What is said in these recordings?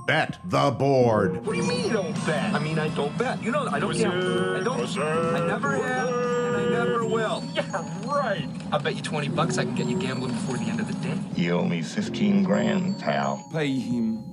Bet the Board. What do you mean you don't bet? I mean, I don't bet. You know, I don't gamble. I don't. I never have, and I never will. Yeah, right. I'll bet you $20 I can get you gambling before the end of the day. You owe me 15 grand, pal. Pay him.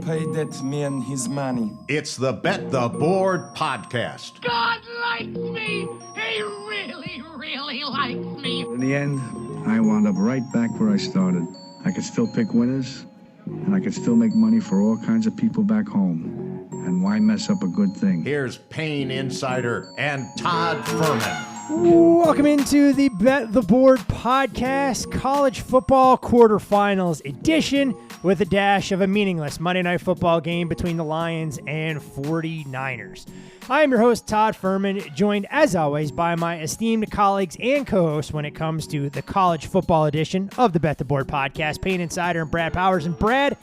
Pay that man his money. It's the Bet the Board podcast. God likes me. He really, really likes me. In the end, I wound up right back where I started. I could still pick winners, and I could still make money for all kinds of people back home. And why mess up a good thing? Here's Payne Insider and Todd Fuhrman. Welcome into the Bet the Board podcast, college football quarterfinals edition with a dash of a meaningless Monday Night Football game between the Lions and 49ers. I am your host, Todd Fuhrman, joined as always by my esteemed colleagues and co-hosts when it comes to the college football edition of the Bet the Board podcast, Payne Insider and Brad Powers. And Brad,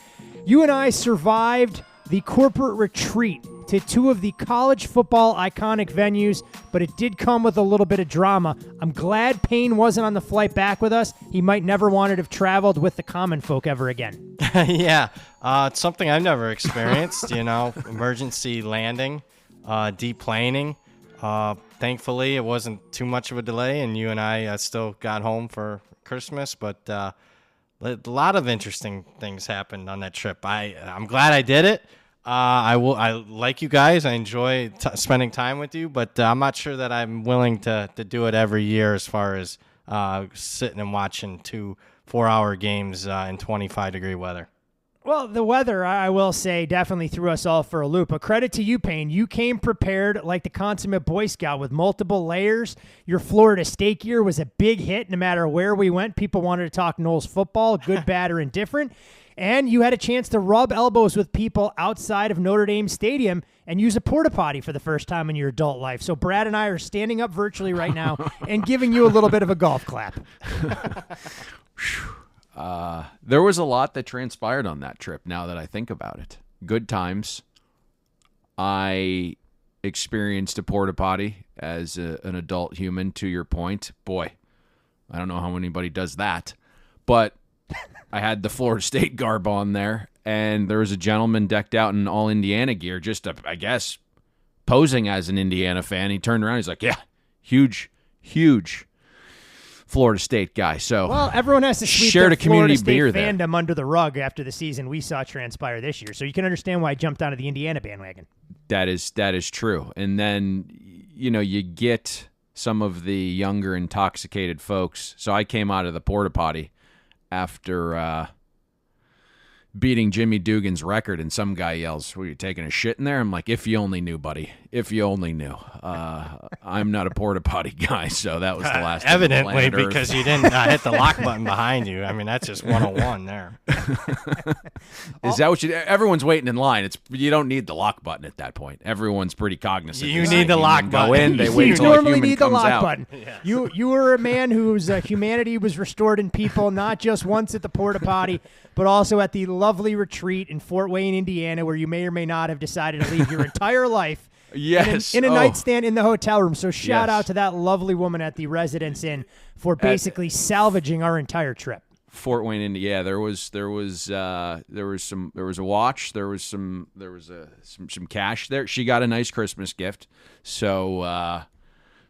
you and I survived the corporate retreat to two of the college football iconic venues, but it did come with a little bit of drama. I'm glad Payne wasn't on the flight back with us. He might never want to have traveled with the common folk ever again. Yeah, it's something I've never experienced, emergency landing, deplaning. Thankfully, it wasn't too much of a delay, and you and I still got home for Christmas, but a lot of interesting things happened on that trip. I'm glad I did it. I like you guys. I enjoy spending time with you, but I'm not sure that I'm willing to do it every year as far as sitting and watching 2 4-hour games in 25-degree weather. Well, the weather, I will say, definitely threw us all for a loop. But credit to you, Payne. You came prepared like the consummate Boy Scout with multiple layers. Your Florida State gear was a big hit no matter where we went. People wanted to talk Noles football, good, bad, or indifferent. And you had a chance to rub elbows with people outside of Notre Dame Stadium and use a porta potty for the first time in your adult life. So Brad and I are standing up virtually right now and giving you a little bit of a golf clap. There was a lot that transpired on that trip now that I think about it. Good times. I experienced a porta potty as an adult human, to your point. Boy, I don't know how anybody does that. But I had the Florida State garb on there, and there was a gentleman decked out in all Indiana gear, just, I guess, posing as an Indiana fan. He turned around, he's like, yeah, huge Florida State guy. So, well, everyone has to sweep shared their a community Florida State beer fandom under the rug after the season we saw transpire this year. So you can understand why I jumped onto the Indiana bandwagon. That is true. And then, you get some of the younger intoxicated folks. So I came out of the porta potty after beating Jimmy Dugan's record, and some guy yells, "Were you taking a shit in there?" I'm like, if you only knew, buddy. If you only knew. I'm not a porta potty guy, so that was the last. Evidently, because you didn't hit the lock button behind you. I mean, that's just 101 there. Is that what everyone's waiting in line? You don't need the lock button at that point. Everyone's pretty cognizant. You need the lock button. Go in, they wait you till normally a human need the comes lock out. button. Yeah. You were a man whose humanity was restored in people, not just once at the porta potty, but also at the lovely retreat in Fort Wayne, Indiana, where you may or may not have decided to leave your entire life in a nightstand in the hotel room. So shout out to that lovely woman at the Residence Inn for basically salvaging our entire trip. Fort Wayne, Indiana. Yeah, there was a watch. There was some cash there. She got a nice Christmas gift. So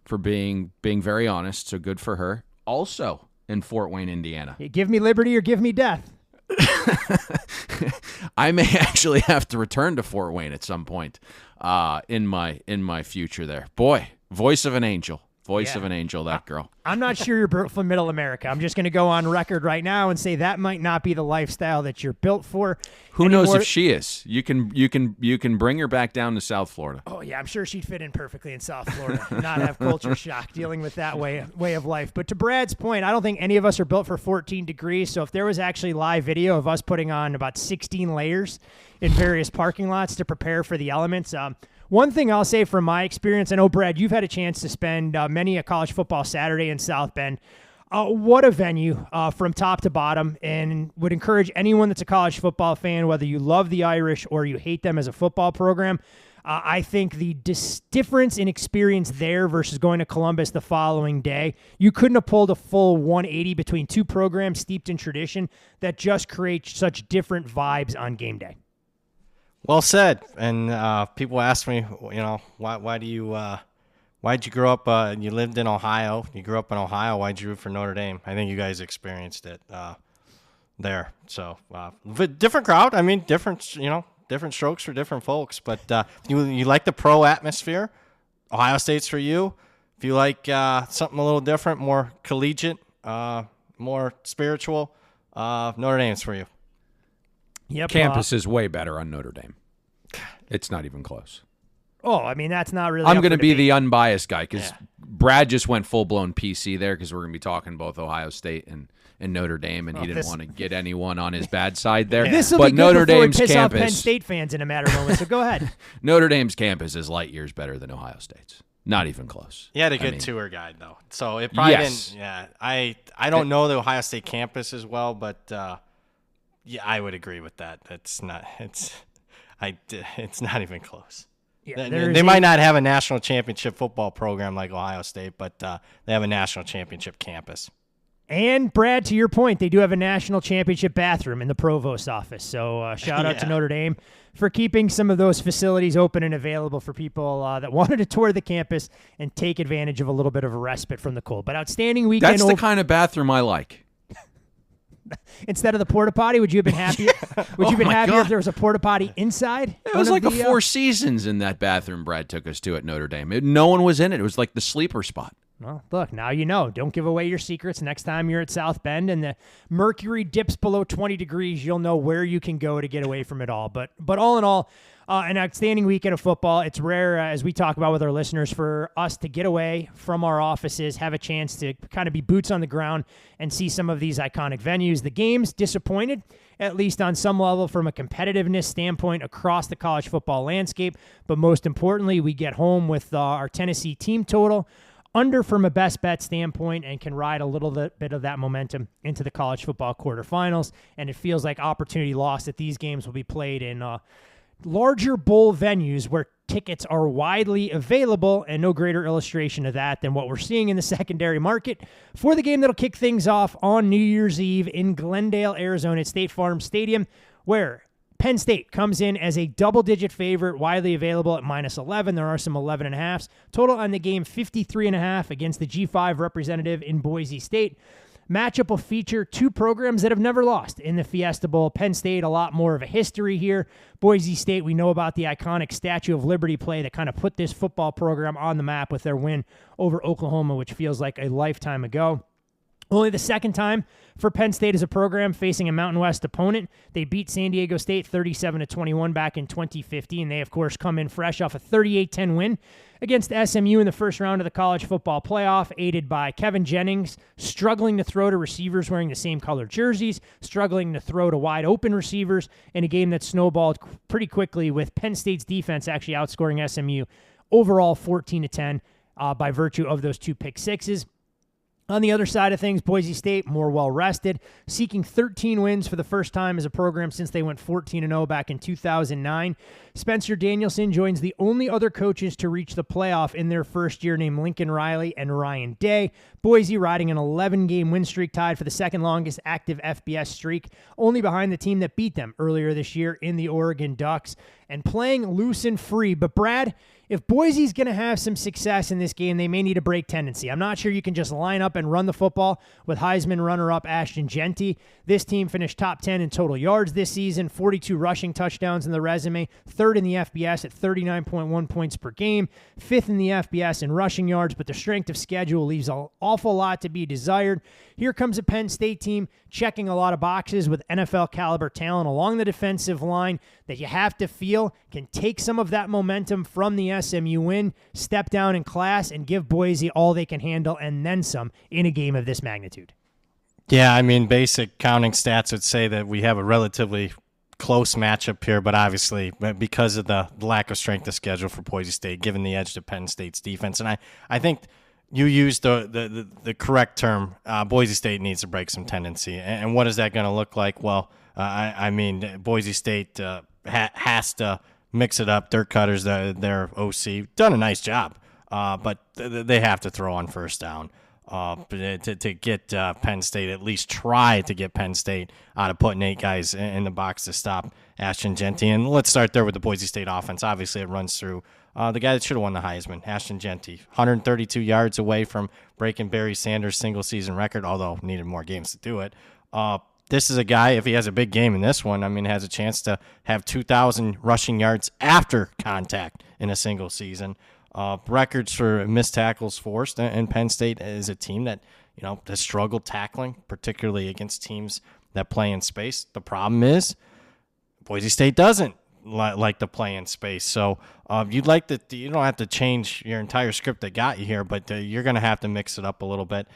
for being very honest, so good for her. Also in Fort Wayne, Indiana. Give me liberty or give me death. I may actually have to return to Fort Wayne at some point in my future there. Boy, voice of an angel. Voice of an angel, that girl. I'm not sure you're built for middle America. I'm just going to go on record right now and say that might not be the lifestyle that you're built for. Who knows if she is? You can bring her back down to South Florida. Oh yeah, I'm sure she'd fit in perfectly in South Florida, not have culture shock dealing with that way of life. But to Brad's point, I don't think any of us are built for 14 degrees. So if there was actually live video of us putting on about 16 layers in various parking lots to prepare for the elements, one thing I'll say from my experience, I know, Brad, you've had a chance to spend many a college football Saturday in South Bend. What a venue from top to bottom, and would encourage anyone that's a college football fan, whether you love the Irish or you hate them as a football program, I think the difference in experience there versus going to Columbus the following day, you couldn't have pulled a full 180 between two programs steeped in tradition that just create such different vibes on game day. Well said. And people ask me, why'd you grow up? You lived in Ohio. You grew up in Ohio. Why'd you root for Notre Dame? I think you guys experienced it there. So, but different crowd. I mean, different strokes for different folks. But you like the pro atmosphere. Ohio State's for you. If you like something a little different, more collegiate, more spiritual, Notre Dame's for you. Yep. Campus is way better on Notre Dame. It's not even close. Oh, I mean, that's not really. I'm going to be the unbiased guy because Brad just went full-blown PC there because we're going to be talking both Ohio State and Notre Dame, and he didn't want to get anyone on his bad side there. This will but be good Notre before Dame's we piss campus, off Penn State fans in a matter of moments, so go ahead. Notre Dame's campus is light years better than Ohio State's. Not even close. You had a good tour guide, though. So it probably didn't. Yeah, I don't know the Ohio State campus as well, but I would agree with that. It's not even close. Yeah, they might not have a national championship football program like Ohio State, but they have a national championship campus. And, Brad, to your point, they do have a national championship bathroom in the Provost office. So shout out to Notre Dame for keeping some of those facilities open and available for people that wanted to tour the campus and take advantage of a little bit of a respite from the cold. But outstanding weekend. That's the kind of bathroom I like. Instead of the porta potty, would you have been happier? Would you have been happier if there was a porta potty inside? It was like a Four Seasons in that bathroom Brad took us to at Notre Dame. No one was in it. It was like the sleeper spot. Well, look, now you know. Don't give away your secrets. Next time you're at South Bend and the mercury dips below 20 degrees, you'll know where you can go to get away from it all. But all in all, an outstanding weekend of football. It's rare, as we talk about with our listeners, for us to get away from our offices, have a chance to kind of be boots on the ground and see some of these iconic venues. The games disappointed, at least on some level from a competitiveness standpoint across the college football landscape. But most importantly, we get home with our Tennessee team total under from a best bet standpoint and can ride a little bit of that momentum into the college football quarterfinals. And it feels like opportunity lost that these games will be played in larger bowl venues where tickets are widely available, and no greater illustration of that than what we're seeing in the secondary market for the game that'll kick things off on New Year's Eve in Glendale, Arizona at State Farm Stadium, where Penn State comes in as a double-digit favorite, widely available at -11. There are some 11.5s. Total on the game, 53.5 against the G5 representative in Boise State. Matchup will feature two programs that have never lost in the Fiesta Bowl. Penn State, a lot more of a history here. Boise State, we know about the iconic Statue of Liberty play that kind of put this football program on the map with their win over Oklahoma, which feels like a lifetime ago. Only the second time for Penn State as a program facing a Mountain West opponent. They beat San Diego State 37-21 back in 2015. They, of course, come in fresh off a 38-10 win against SMU in the first round of the college football playoff, aided by Kevin Jennings struggling to throw to receivers wearing the same colored jerseys, struggling to throw to wide open receivers in a game that snowballed pretty quickly with Penn State's defense actually outscoring SMU overall 14-10 by virtue of those two pick sixes. On the other side of things, Boise State, more well-rested, seeking 13 wins for the first time as a program since they went 14-0 back in 2009. Spencer Danielson joins the only other coaches to reach the playoff in their first year, named Lincoln Riley and Ryan Day. Boise riding an 11-game win streak, tied for the second longest active FBS streak, only behind the team that beat them earlier this year in the Oregon Ducks, and playing loose and free. But Brad, if Boise's going to have some success in this game, they may need a break tendency. I'm not sure you can just line up and run the football with Heisman runner-up Ashton Jeanty. This team finished top 10 in total yards this season, 42 rushing touchdowns in the resume, third in the FBS at 39.1 points per game, fifth in the FBS in rushing yards, but the strength of schedule leaves an awful lot to be desired. Here comes a Penn State team checking a lot of boxes with NFL-caliber talent along the defensive line that you have to feel can take some of that momentum from the SMU win, step down in class, and give Boise all they can handle and then some in a game of this magnitude. Yeah, I mean, basic counting stats would say that we have a relatively close matchup here, but obviously because of the lack of strength of schedule for Boise State, given the edge to Penn State's defense. And I think you used the correct term. Boise State needs to break some tendency. And what is that going to look like? Well, I mean, Boise State has to mix it up. Dirk Cutter's their OC. Done a nice job, but they have to throw on first down. to get Penn State, at least try to get Penn State out of putting 8 guys in the box to stop Ashton Jeanty. And let's start there with the Boise State offense. Obviously, it runs through the guy that should have won the Heisman, Ashton Jeanty, 132 yards away from breaking Barry Sanders' single-season record, although needed more games to do it. This is a guy, if he has a big game in this one, I mean, has a chance to have 2,000 rushing yards after contact in a single season. Records for missed tackles forced, and Penn State is a team that, has struggled tackling, particularly against teams that play in space. The problem is Boise State doesn't like to play in space. So you don't have to change your entire script that got you here, but you're going to have to mix it up a little bit.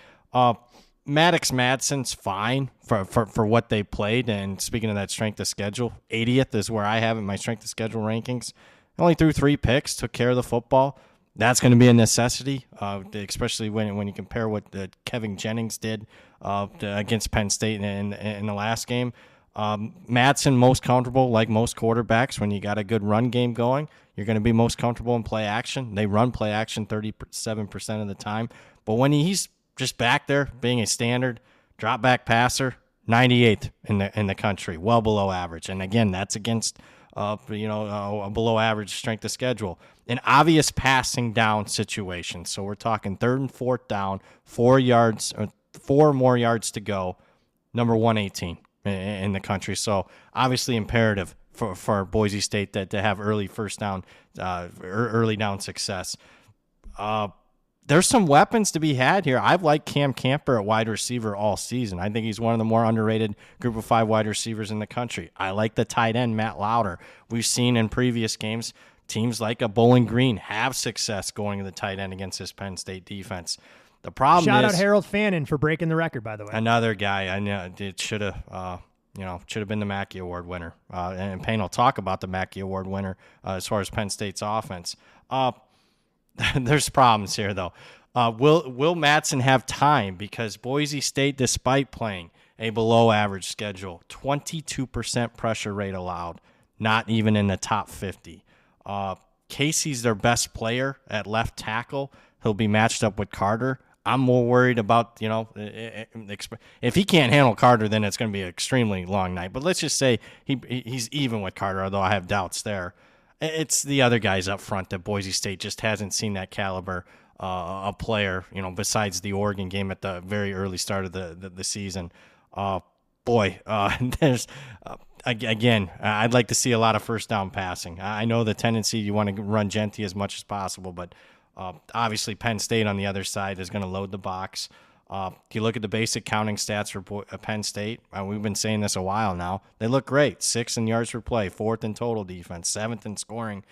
Maddox Madsen's fine for what they played. And speaking of that strength of schedule, 80th is where I have it in my strength of schedule rankings. Only threw 3 picks, took care of the football. That's going to be a necessity, especially when you compare what Kevin Jennings did against Penn State in the last game. Madsen most comfortable, like most quarterbacks, when you got a good run game going. You're going to be most comfortable in play action. They run play action 37% of the time. But when he's just back there being a standard drop back passer, 98th in the country, well below average. And again, that's against a below average strength of schedule. An obvious passing down situation. So we're talking 3rd and 4th down, 4 more yards to go. Number 118 in the country. So obviously imperative for Boise State to have early down success. There's some weapons to be had here. I've liked Cam Camper at wide receiver all season. I think he's one of the more underrated group of 5 wide receivers in the country. I like the tight end, Matt Lauder. We've seen in previous games teams like a Bowling Green have success going to the tight end against this Penn State defense. The problem Shout is, out Harold Fannin for breaking the record, by the way. Another guy I know it should have been the Mackey Award winner. And Payne will talk about the Mackey Award winner as far as Penn State's offense. There's problems here, though. Will Madsen have time? Because Boise State, despite playing a below-average schedule, 22% pressure rate allowed, not even in the top 50. Casey's their best player at left tackle. He'll be matched up with Carter. I'm more worried about, if he can't handle Carter, then it's going to be an extremely long night. But let's just say he's even with Carter, although I have doubts there. It's the other guys up front that Boise State just hasn't seen that caliber of player, besides the Oregon game at the very early start of the season. There's again, I'd like to see a lot of first down passing. I know the tendency you want to run Jeanty as much as possible, but obviously Penn State on the other side is going to load the box. You look at the basic counting stats for Penn State. We've been saying this a while now. They look great. 6th in yards per play, 4th in total defense, 7th in scoring.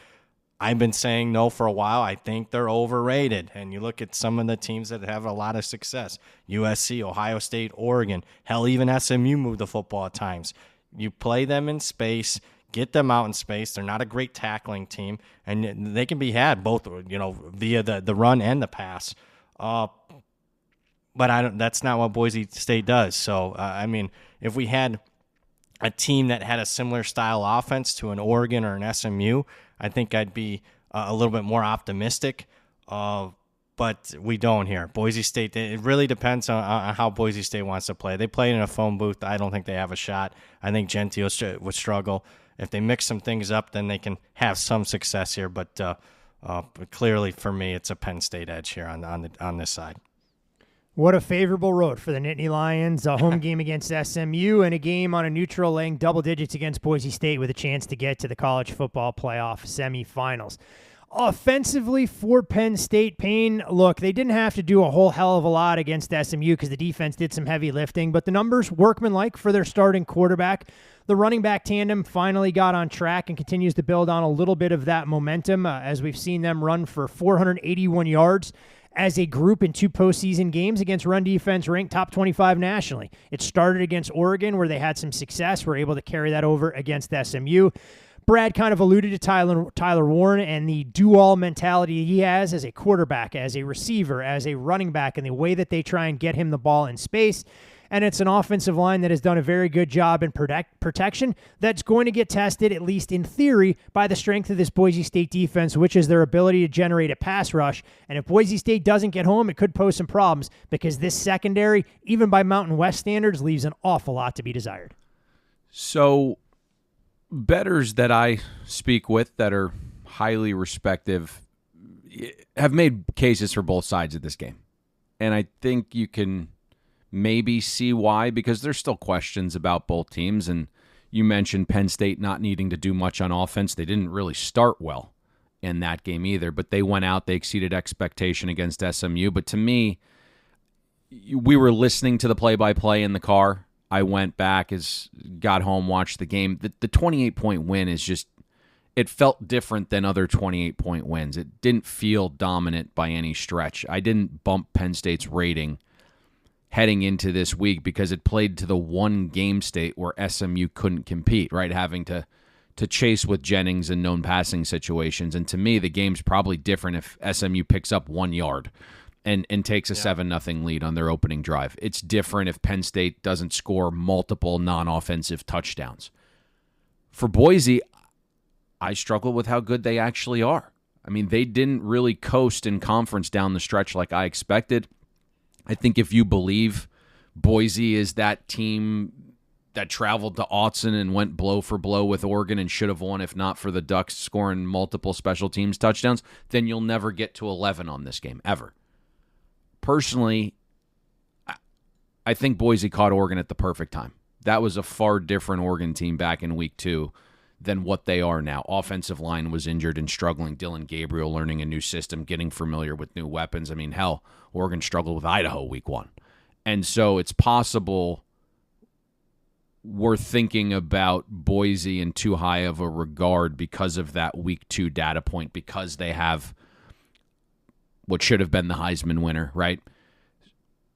I've been saying no for a while. I think they're overrated. And you look at some of the teams that have a lot of success. USC, Ohio State, Oregon. Hell, even SMU move the football at times. You play them in space, get them out in space. They're not a great tackling team. And they can be had both, via the run and the pass. But that's not what Boise State does. So, if we had a team that had a similar style offense to an Oregon or an SMU, I think I'd be a little bit more optimistic. But we don't here. Boise State, it really depends on how Boise State wants to play. They play in a phone booth. I don't think they have a shot. I think Jeanty would struggle. If they mix some things up, then they can have some success here. But clearly, for me, it's a Penn State edge here on this side. What a favorable road for the Nittany Lions. A home game against SMU and a game on a neutral laying double digits against Boise State with a chance to get to the college football playoff semifinals. Offensively for Penn State, Payne, look, they didn't have to do a whole hell of a lot against SMU because the defense did some heavy lifting, but the numbers workmanlike for their starting quarterback. The running back tandem finally got on track and continues to build on a little bit of that momentum as we've seen them run for 481 yards as a group in 2 postseason games against run defense ranked top 25 nationally. It started against Oregon where they had some success, were able to carry that over against SMU. Brad kind of alluded to Tyler Warren and the do-all mentality he has as a quarterback, as a receiver, as a running back, and the way that they try and get him the ball in space. and it's an offensive line that has done a very good job in protection that's going to get tested, at least in theory, by the strength of this Boise State defense, which is their ability to generate a pass rush. And if Boise State doesn't get home, it could pose some problems because this secondary, even by Mountain West standards, leaves an awful lot to be desired. So bettors that I speak with that are highly respective have made cases for both sides of this game. And I think you can maybe see why, because there's still questions about both teams. And you mentioned Penn State not needing to do much on offense. They didn't really start well in that game either, but they went out, they exceeded expectation against SMU. But to me, we were listening to the play-by-play in the car. I went back, got home, watched the game. The 28-point win is just, it felt different than other 28-point wins. It didn't feel dominant by any stretch. I didn't bump Penn State's rating heading into this week because it played to the one game state where SMU couldn't compete, right? Having to chase with Jennings in known passing situations. And to me, the game's probably different if SMU picks up 1 yard and takes a 7-0 lead on their opening drive. It's different if Penn State doesn't score multiple non-offensive touchdowns. For Boise, I struggle with how good they actually are. I mean, they didn't really coast in conference down the stretch like I expected. I think if you believe Boise is that team that traveled to Autzen and went blow for blow with Oregon and should have won if not for the Ducks scoring multiple special teams touchdowns, then you'll never get to 11 on this game, ever. Personally, I think Boise caught Oregon at the perfect time. That was a far different Oregon team back in week 2 than what they are now. Offensive line was injured and struggling. Dylan Gabriel learning a new system, getting familiar with new weapons. I mean, hell, Oregon struggled with Idaho week 1. And so it's possible we're thinking about Boise in too high of a regard because of that week 2 data point, because they have what should have been the Heisman winner, right?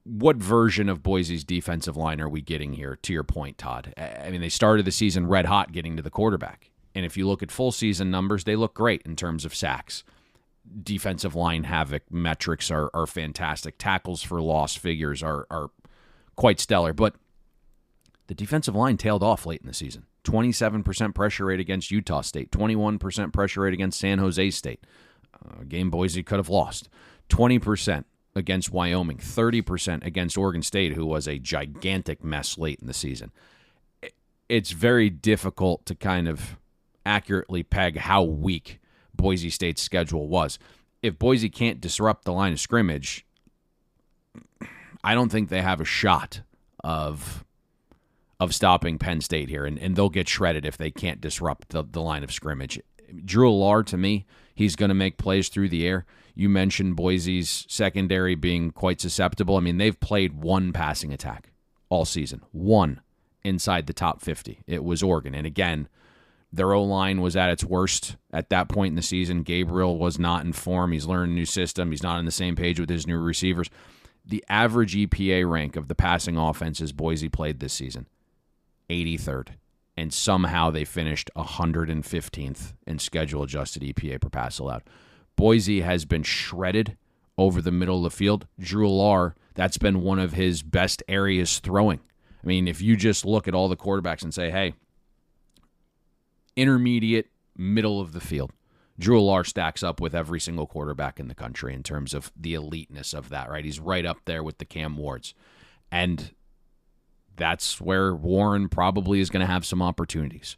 What version of Boise's defensive line are we getting here, to your point, Todd? I mean, they started the season red hot getting to the quarterback. And if you look at full season numbers, they look great in terms of sacks. Defensive line havoc metrics are fantastic. Tackles for loss figures are quite stellar. But the defensive line tailed off late in the season. 27% pressure rate against Utah State. 21% pressure rate against San Jose State. A game Boise could have lost. 20% against Wyoming, 30% against Oregon State, who was a gigantic mess late in the season. It's very difficult to kind of accurately peg how weak Boise State's schedule was. If Boise can't disrupt the line of scrimmage, I don't think they have a shot of stopping Penn State here, and they'll get shredded if they can't disrupt the line of scrimmage. Drew Allar, to me, he's going to make plays through the air. You mentioned Boise's secondary being quite susceptible. I mean, they've played one passing attack all season. One inside the top 50. It was Oregon. And again, their O-line was at its worst at that point in the season. Gabriel was not in form. He's learned a new system. He's not on the same page with his new receivers. The average EPA rank of the passing offenses Boise played this season, 83rd. And somehow they finished 115th in schedule-adjusted EPA per pass allowed. Boise has been shredded over the middle of the field. Drew Allar, that's been one of his best areas throwing. I mean, if you just look at all the quarterbacks and say, hey, intermediate, middle of the field, Drew Allar stacks up with every single quarterback in the country in terms of the eliteness of that, right? He's right up there with the Cam Wards. And that's where Warren probably is going to have some opportunities.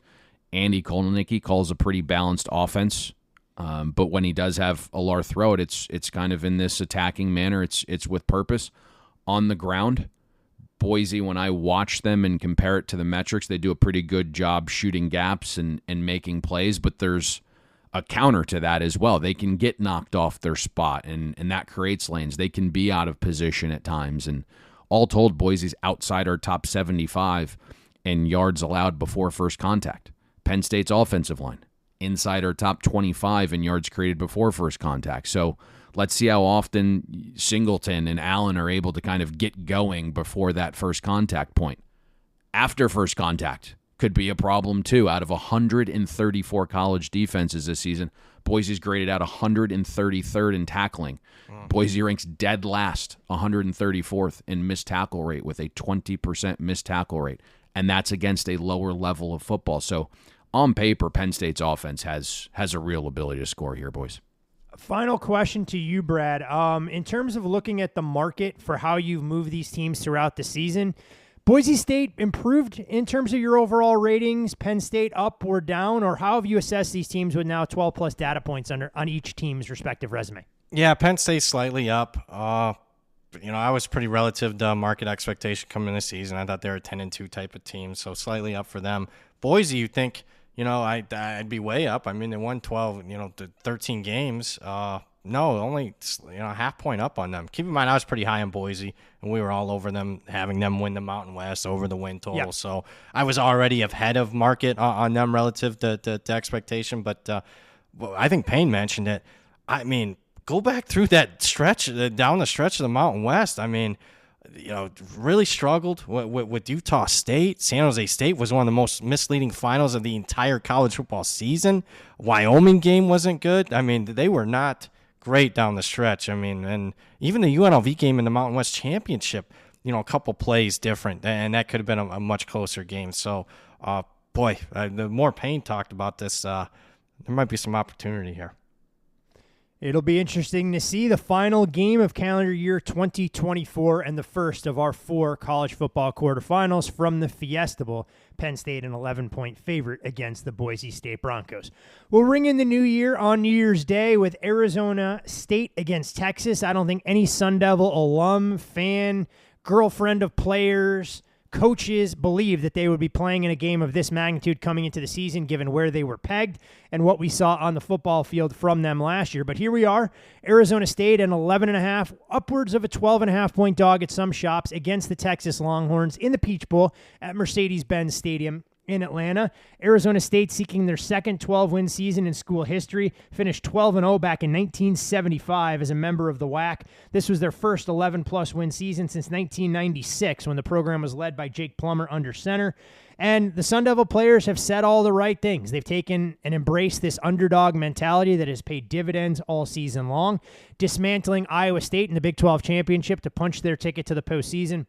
Andy Kolnicki calls a pretty balanced offense, but when he does have Allar throw it, it's kind of in this attacking manner. It's with purpose. On the ground, Boise, when I watch them and compare it to the metrics, they do a pretty good job shooting gaps and making plays, but there's a counter to that as well. They can get knocked off their spot, and that creates lanes. They can be out of position at times, and all told, Boise's outside our top 75 in yards allowed before first contact. Penn State's offensive line, inside our top 25 in yards created before first contact. So let's see how often Singleton and Allen are able to kind of get going before that first contact point. After first contact, could be a problem too. Out of 134 college defenses this season, Boise's graded out 133rd in tackling. Boise ranks dead last, 134th in missed tackle rate with a 20% missed tackle rate, and that's against a lower level of football. So on paper, Penn State's offense has a real ability to score here, boys. Final question to you, Brad. In terms of looking at the market for how you've moved these teams throughout the season, Boise State improved in terms of your overall ratings, Penn State up or down, or how have you assessed these teams with now 12-plus data points on each team's respective resume? Yeah, Penn State slightly up. I was pretty relative to market expectation coming in this season. I thought they were a 10-2 type of team, so slightly up for them. Boise, you think, I'd be way up. I mean, they won 12, 13 games. No, only a half point up on them. Keep in mind, I was pretty high on Boise, and we were all over them, having them win the Mountain West over the win total. Yep. So I was already ahead of market on them relative to expectation. But I think Payne mentioned it. I mean, go back through that stretch, down the stretch of the Mountain West. I mean, really struggled with Utah State. San Jose State was one of the most misleading finals of the entire college football season. Wyoming game wasn't good. I mean, they were not great down the stretch. I mean, and even the UNLV game in the Mountain West Championship, a couple plays different, and that could have been a much closer game. So, the more Payne talked about this, there might be some opportunity here. It'll be interesting to see the final game of calendar year 2024 and the first of our 4 college football quarterfinals from the Fiesta Bowl. Penn State an 11-point favorite against the Boise State Broncos. We'll ring in the new year on New Year's Day with Arizona State against Texas. I don't think any Sun Devil alum, fan, girlfriend of players, coaches believe that they would be playing in a game of this magnitude coming into the season, given where they were pegged and what we saw on the football field from them last year. But here we are, Arizona State, an 11.5, upwards of a 12.5-point dog at some shops against the Texas Longhorns in the Peach Bowl at Mercedes-Benz Stadium in Atlanta. Arizona State seeking their second 12-win season in school history, finished 12-0 back in 1975 as a member of the WAC. This was their first 11-plus win season since 1996 when the program was led by Jake Plummer under center. And the Sun Devil players have said all the right things. They've taken and embraced this underdog mentality that has paid dividends all season long, dismantling Iowa State in the Big 12 championship to punch their ticket to the postseason.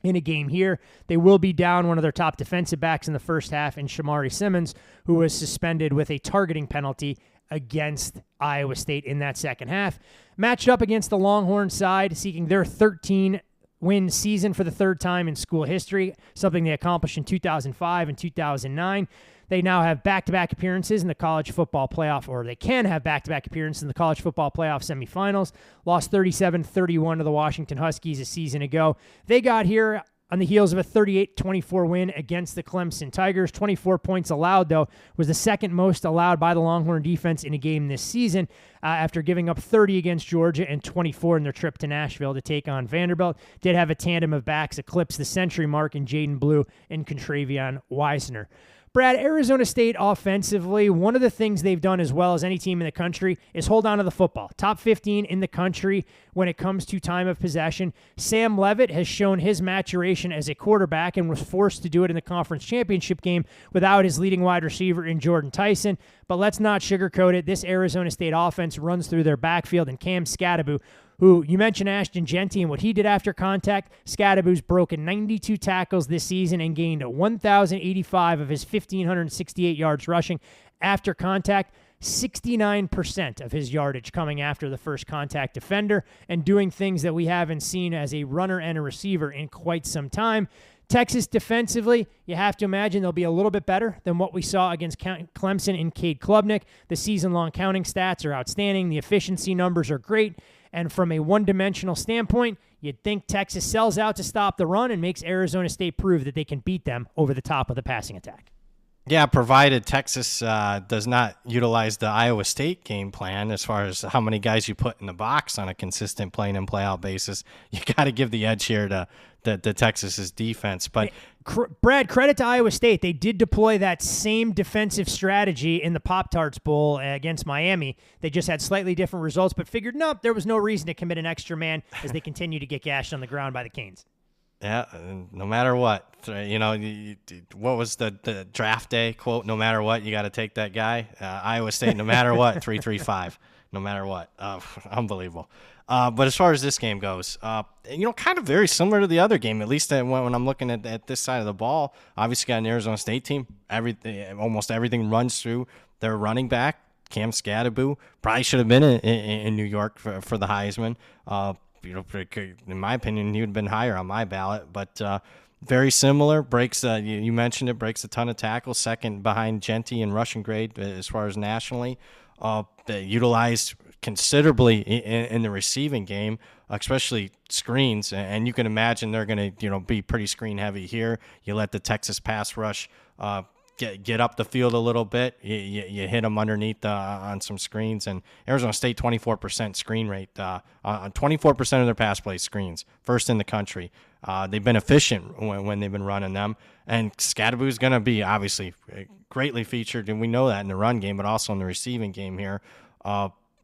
In a game here, they will be down one of their top defensive backs in the first half in Shamari Simmons, who was suspended with a targeting penalty against Iowa State in that second half. Matched up against the Longhorn side, seeking their 13-win season for the third time in school history, something they accomplished in 2005 and 2009. They now have back-to-back appearances in the college football playoff, or they can have back-to-back appearances in the college football playoff semifinals. Lost 37-31 to the Washington Huskies a season ago. They got here on the heels of a 38-24 win against the Clemson Tigers. 24 points allowed, though, was the second most allowed by the Longhorn defense in a game this season after giving up 30 against Georgia and 24 in their trip to Nashville to take on Vanderbilt. Did have a tandem of backs eclipse the century mark in Jaden Blue and Contravion Weisner. Brad, Arizona State offensively, one of the things they've done as well as any team in the country is hold on to the football. Top 15 in the country when it comes to time of possession. Sam Leavitt has shown his maturation as a quarterback and was forced to do it in the conference championship game without his leading wide receiver in Jordan Tyson. But let's not sugarcoat it. This Arizona State offense runs through their backfield, and Cam Scadaboo, who you mentioned Ashton Jeanty and what he did after contact. Scadaboo's broken 92 tackles this season and gained 1,085 of his 1,568 yards rushing after contact. 69% of his yardage coming after the first contact defender and doing things that we haven't seen as a runner and a receiver in quite some time. Texas defensively, you have to imagine they'll be a little bit better than what we saw against Clemson and Cade Klubnik. The season-long counting stats are outstanding. The efficiency numbers are great. And from a one-dimensional standpoint, you'd think Texas sells out to stop the run and makes Arizona State prove that they can beat them over the top of the passing attack. Yeah, provided Texas does not utilize the Iowa State game plan as far as how many guys you put in the box on a consistent play-in and play-out basis. You got to give the edge here to Texas's defense. But Brad, credit to Iowa State. They did deploy that same defensive strategy in the Pop-Tarts Bowl against Miami. They just had slightly different results, but figured, nope, there was no reason to commit an extra man as they continue to get gashed on the ground by the Canes. Yeah, no matter what. What was the draft day quote? No matter what, you got to take that guy. Iowa State, no matter what, 3-3-5, no matter what. Unbelievable. But as far as this game goes, kind of very similar to the other game, at least when I'm looking at this side of the ball. Obviously, got an Arizona State team. Almost everything runs through their running back, Cam Scadaboo. Probably should have been in New York for the Heisman. In my opinion, he would have been higher on my ballot, but very similar. Breaks, you mentioned it, breaks a ton of tackles, second behind Jeanty in rushing grade as far as nationally. Utilized considerably in the receiving game, especially screens, and you can imagine they're going to be pretty screen heavy here. You let the Texas pass rush get up the field a little bit. You hit them underneath on some screens, and Arizona State 24% screen rate on 24% of their pass play screens, first in the country. They've been efficient when they've been running them, and Scadaboo is going to be obviously greatly featured, and we know that in the run game, but also in the receiving game here,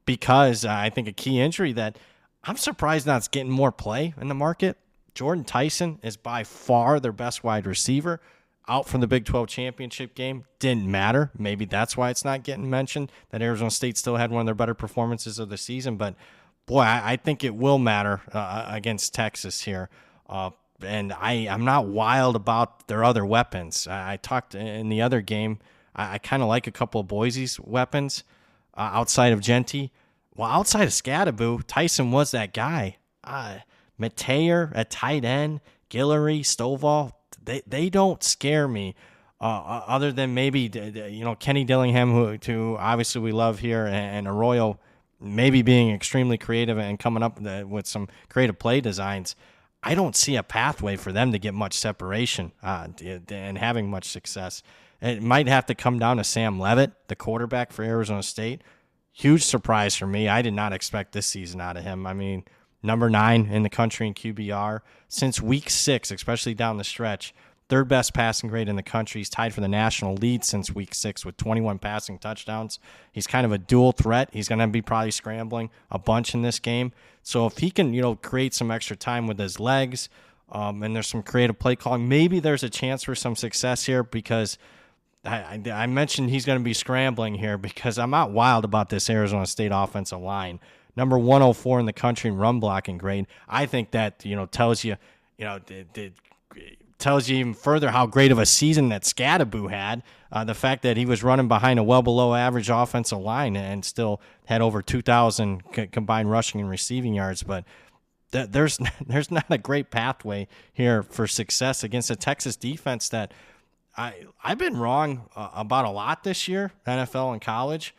because I think a key injury that I'm surprised not getting more play in the market. Jordan Tyson is by far their best wide receiver. Out from the Big 12 championship game, didn't matter. Maybe that's why it's not getting mentioned, that Arizona State still had one of their better performances of the season. But, boy, I think it will matter against Texas here. And I'm not wild about their other weapons. I talked in the other game, I kind of like a couple of Boise's weapons outside of Jeanty. Well, outside of Scadaboo, Tyson was that guy. Mateer at tight end, Guillory, Stovall, they don't scare me, other than maybe Kenny Dillingham, who obviously we love here, and Arroyo maybe being extremely creative and coming up with some creative play designs. I don't see a pathway for them to get much separation and having much success. It might have to come down to Sam Leavitt, the quarterback for Arizona State. Huge surprise for me. I did not expect this season out of him. I mean, number 9 in the country in QBR. Since week 6, especially down the stretch, third best passing grade in the country. He's tied for the national lead since week 6 with 21 passing touchdowns. He's kind of a dual threat. He's going to be probably scrambling a bunch in this game. So if he can, create some extra time with his legs, and there's some creative play calling, maybe there's a chance for some success here, because I mentioned he's going to be scrambling here, because I'm not wild about this Arizona State offensive line. Number 104 in the country in run blocking grade. I think that tells you, tells you even further how great of a season that Scadaboo had. The fact that he was running behind a well below average offensive line and still had over 2,000 combined rushing and receiving yards. But there's not a great pathway here for success against a Texas defense that I've been wrong about a lot this year, NFL and college.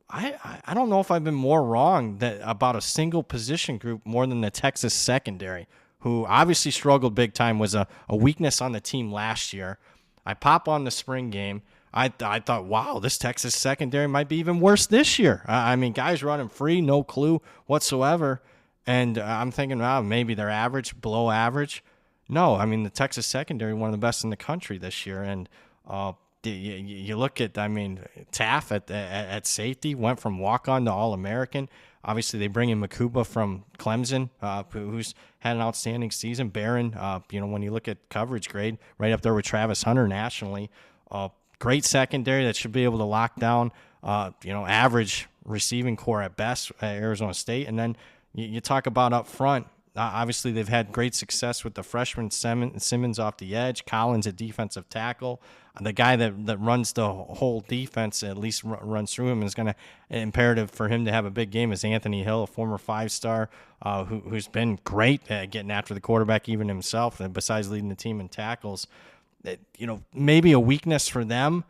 I don't know if I've been more wrong about a single position group more than the Texas secondary, who obviously struggled big time, was a weakness on the team last year. I pop on the spring game. I thought, wow, this Texas secondary might be even worse this year. I mean, guys running free, no clue whatsoever. And I'm thinking, wow, maybe they're average, below average. No, I mean, the Texas secondary, one of the best in the country this year. And you look at, Taff at safety, went from walk-on to All-American. Obviously, they bring in Makuba from Clemson, who's had an outstanding season. Barron, when you look at coverage grade, right up there with Travis Hunter nationally. Great secondary that should be able to lock down, average receiving core at best at Arizona State. And then you talk about up front. Obviously, they've had great success with the freshman Simmons off the edge, Collins at defensive tackle. The guy that runs the whole defense, at least runs through him, is going to imperative for him to have a big game is Anthony Hill, a former 5-star who's been great at getting after the quarterback even himself, besides leading the team in tackles. Maybe a weakness for them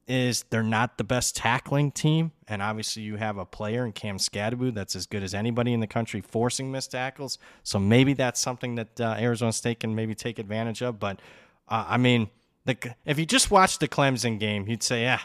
is they're not the best tackling team, and obviously you have a player in Cam Scadaboo that's as good as anybody in the country forcing missed tackles, so maybe that's something that Arizona State can maybe take advantage of. But, if you just watched the Clemson game, you'd say,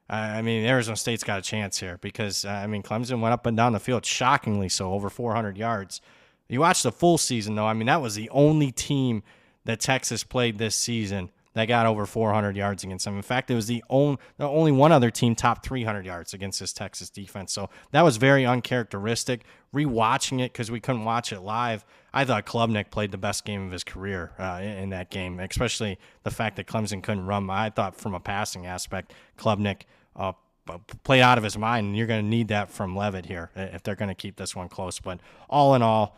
Arizona State's got a chance here because, Clemson went up and down the field shockingly so, over 400 yards. You watch the full season, though, that was the only team that Texas played this season that got over 400 yards against them. In fact, it was the only one other team topped 300 yards against this Texas defense. So that was very uncharacteristic. Rewatching it, because we couldn't watch it live, I thought Klubnik played the best game of his career in that game, especially the fact that Clemson couldn't run. I thought from a passing aspect, Klubnik played out of his mind, and you're going to need that from Leavitt here if they're going to keep this one close. But all in all,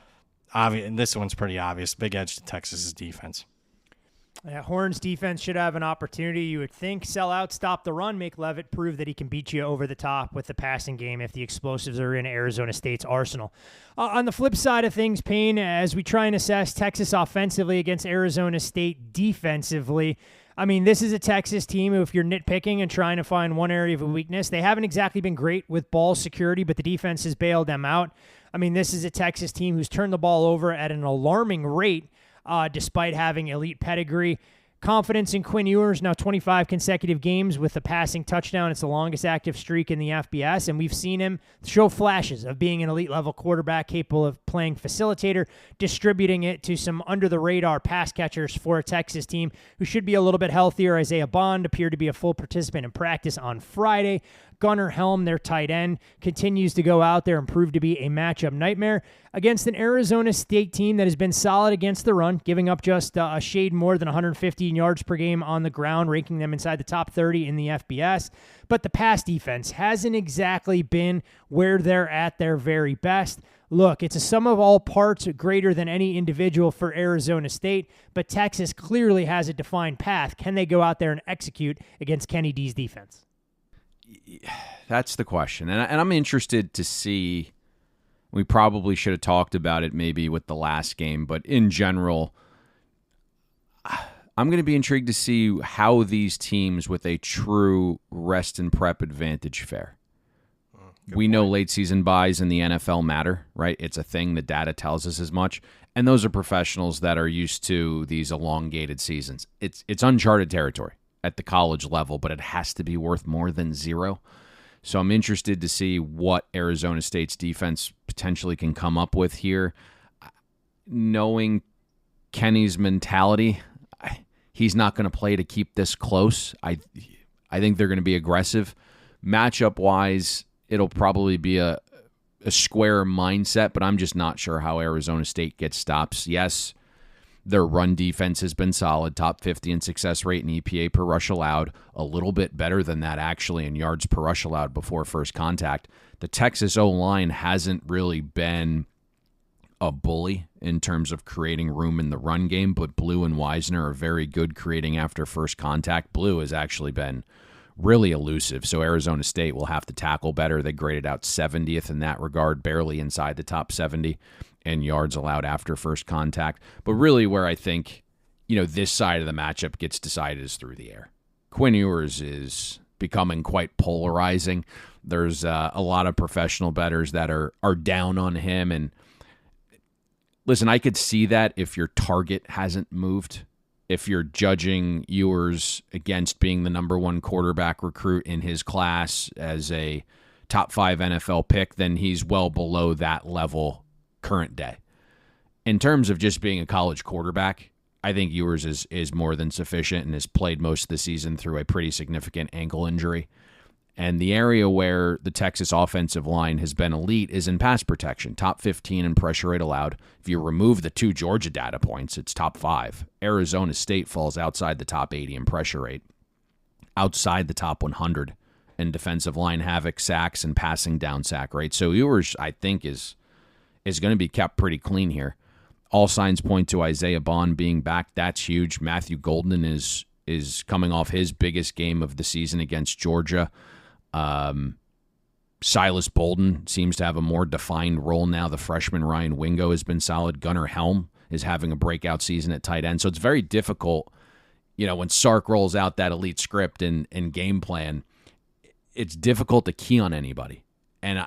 this one's pretty obvious. Big edge to Texas's defense. Yeah, Horns defense should have an opportunity, you would think. Sell out, stop the run, make Leavitt prove that he can beat you over the top with the passing game if the explosives are in Arizona State's arsenal. On the flip side of things, Payne, as we try and assess Texas offensively against Arizona State defensively, I mean, this is a Texas team who, if you're nitpicking and trying to find one area of a weakness, they haven't exactly been great with ball security, but the defense has bailed them out. I mean, this is a Texas team who's turned the ball over at an alarming rate, despite having elite pedigree. Confidence in Quinn Ewers, now 25 consecutive games with a passing touchdown. It's the longest active streak in the FBS, and we've seen him show flashes of being an elite-level quarterback capable of playing facilitator, distributing it to some under-the-radar pass catchers for a Texas team who should be a little bit healthier. Isaiah Bond appeared to be a full participant in practice on Friday. Gunnar Helm, their tight end, continues to go out there and prove to be a matchup nightmare against an Arizona State team that has been solid against the run, giving up just a shade more than 115 yards per game on the ground, ranking them inside the top 30 in the FBS. But the pass defense hasn't exactly been where they're at their very best. Look, it's a sum of all parts greater than any individual for Arizona State, but Texas clearly has a defined path. Can they go out there and execute against Kenny D's defense? That's the question. And I'm interested to see, we probably should have talked about it maybe with the last game, but in general, I'm going to be intrigued to see how these teams with a true rest and prep advantage fare. We know late season buys in the NFL matter, right? It's a thing. The data tells us as much. And those are professionals that are used to these elongated seasons. It's uncharted territory at the college level, but it has to be worth more than zero. So I'm interested to see what Arizona State's defense potentially can come up with here. Knowing Kenny's mentality, he's not going to play to keep this close. I think they're going to be aggressive. Matchup-wise, it'll probably be a square mindset, but I'm just not sure how Arizona State gets stops. Yes, their run defense has been solid, top 50 in success rate and EPA per rush allowed, a little bit better than that actually in yards per rush allowed before first contact. The Texas O-line hasn't really been a bully in terms of creating room in the run game, but Blue and Wisner are very good creating after first contact. Blue has actually been really elusive, so Arizona State will have to tackle better. They graded out 70th in that regard, barely inside the top 70 in yards allowed after first contact. But really where I think, this side of the matchup gets decided is through the air. Quinn Ewers is becoming quite polarizing. There's a lot of professional bettors that are down on him. And listen, I could see that if your target hasn't moved. If you're judging Ewers against being the number one quarterback recruit in his class as a top 5 NFL pick, then he's well below that level current day. In terms of just being a college quarterback, I think Ewers is more than sufficient and has played most of the season through a pretty significant ankle injury. And the area where the Texas offensive line has been elite is in pass protection, top 15 in pressure rate allowed. If you remove the 2 Georgia data points, it's top 5. Arizona State falls outside the top 80 in pressure rate, outside the top 100 in defensive line havoc, sacks, and passing down sack rate. So Ewers, I think, is going to be kept pretty clean here. All signs point to Isaiah Bond being back. That's huge. Matthew Golden is coming off his biggest game of the season against Georgia. Silas Bolden seems to have a more defined role now. The freshman Ryan Wingo has been solid. Gunnar Helm is having a breakout season at tight end. So it's very difficult, when Sark rolls out that elite script and game plan, it's difficult to key on anybody. And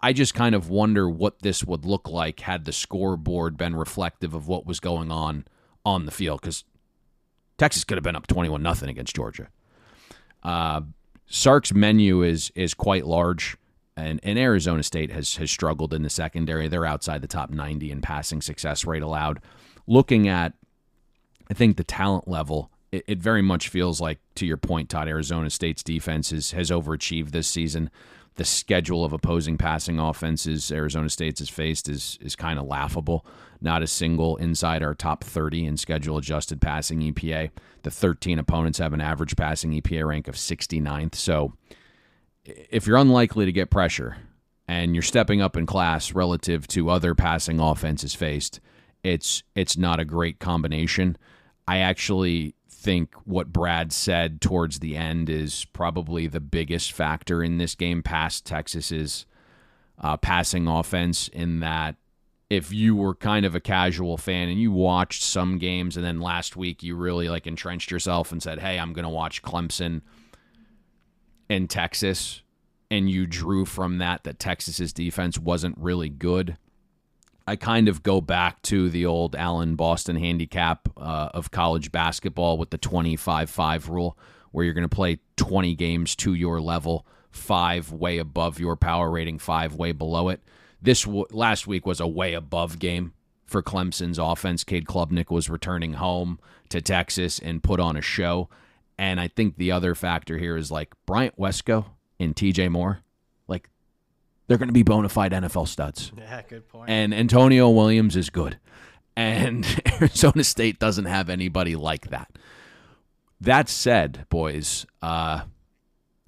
I just kind of wonder what this would look like had the scoreboard been reflective of what was going on the field, because Texas could have been up 21-0 against Georgia. Sark's menu is quite large, and Arizona State has struggled in the secondary. They're outside the top 90 in passing success rate allowed. Looking at, I think, the talent level it very much feels like, to your point, Todd, Arizona State's defense has overachieved this season. The schedule of opposing passing offenses Arizona State has faced is kind of laughable. Not a single inside our top 30 in schedule-adjusted passing EPA. The 13 opponents have an average passing EPA rank of 69th. So if you're unlikely to get pressure and you're stepping up in class relative to other passing offenses faced, it's not a great combination. I actually think what Brad said towards the end is probably the biggest factor in this game past Texas's passing offense, in that if you were kind of a casual fan and you watched some games and then last week you really like entrenched yourself and said, hey, I'm going to watch Clemson and Texas, and you drew from that Texas's defense wasn't really good, I kind of go back to the old Allen Boston handicap of college basketball with the 25-5 rule, where you're going to play 20 games to your level, 5 way above your power rating, 5 way below it. This last week was a way above game for Clemson's offense. Cade Klubnik was returning home to Texas and put on a show. And I think the other factor here is like Bryant Wesco and TJ Moore, like they're going to be bona fide NFL studs. Yeah, good point. And Antonio Williams is good. And Arizona State doesn't have anybody like that. That said, boys, Todd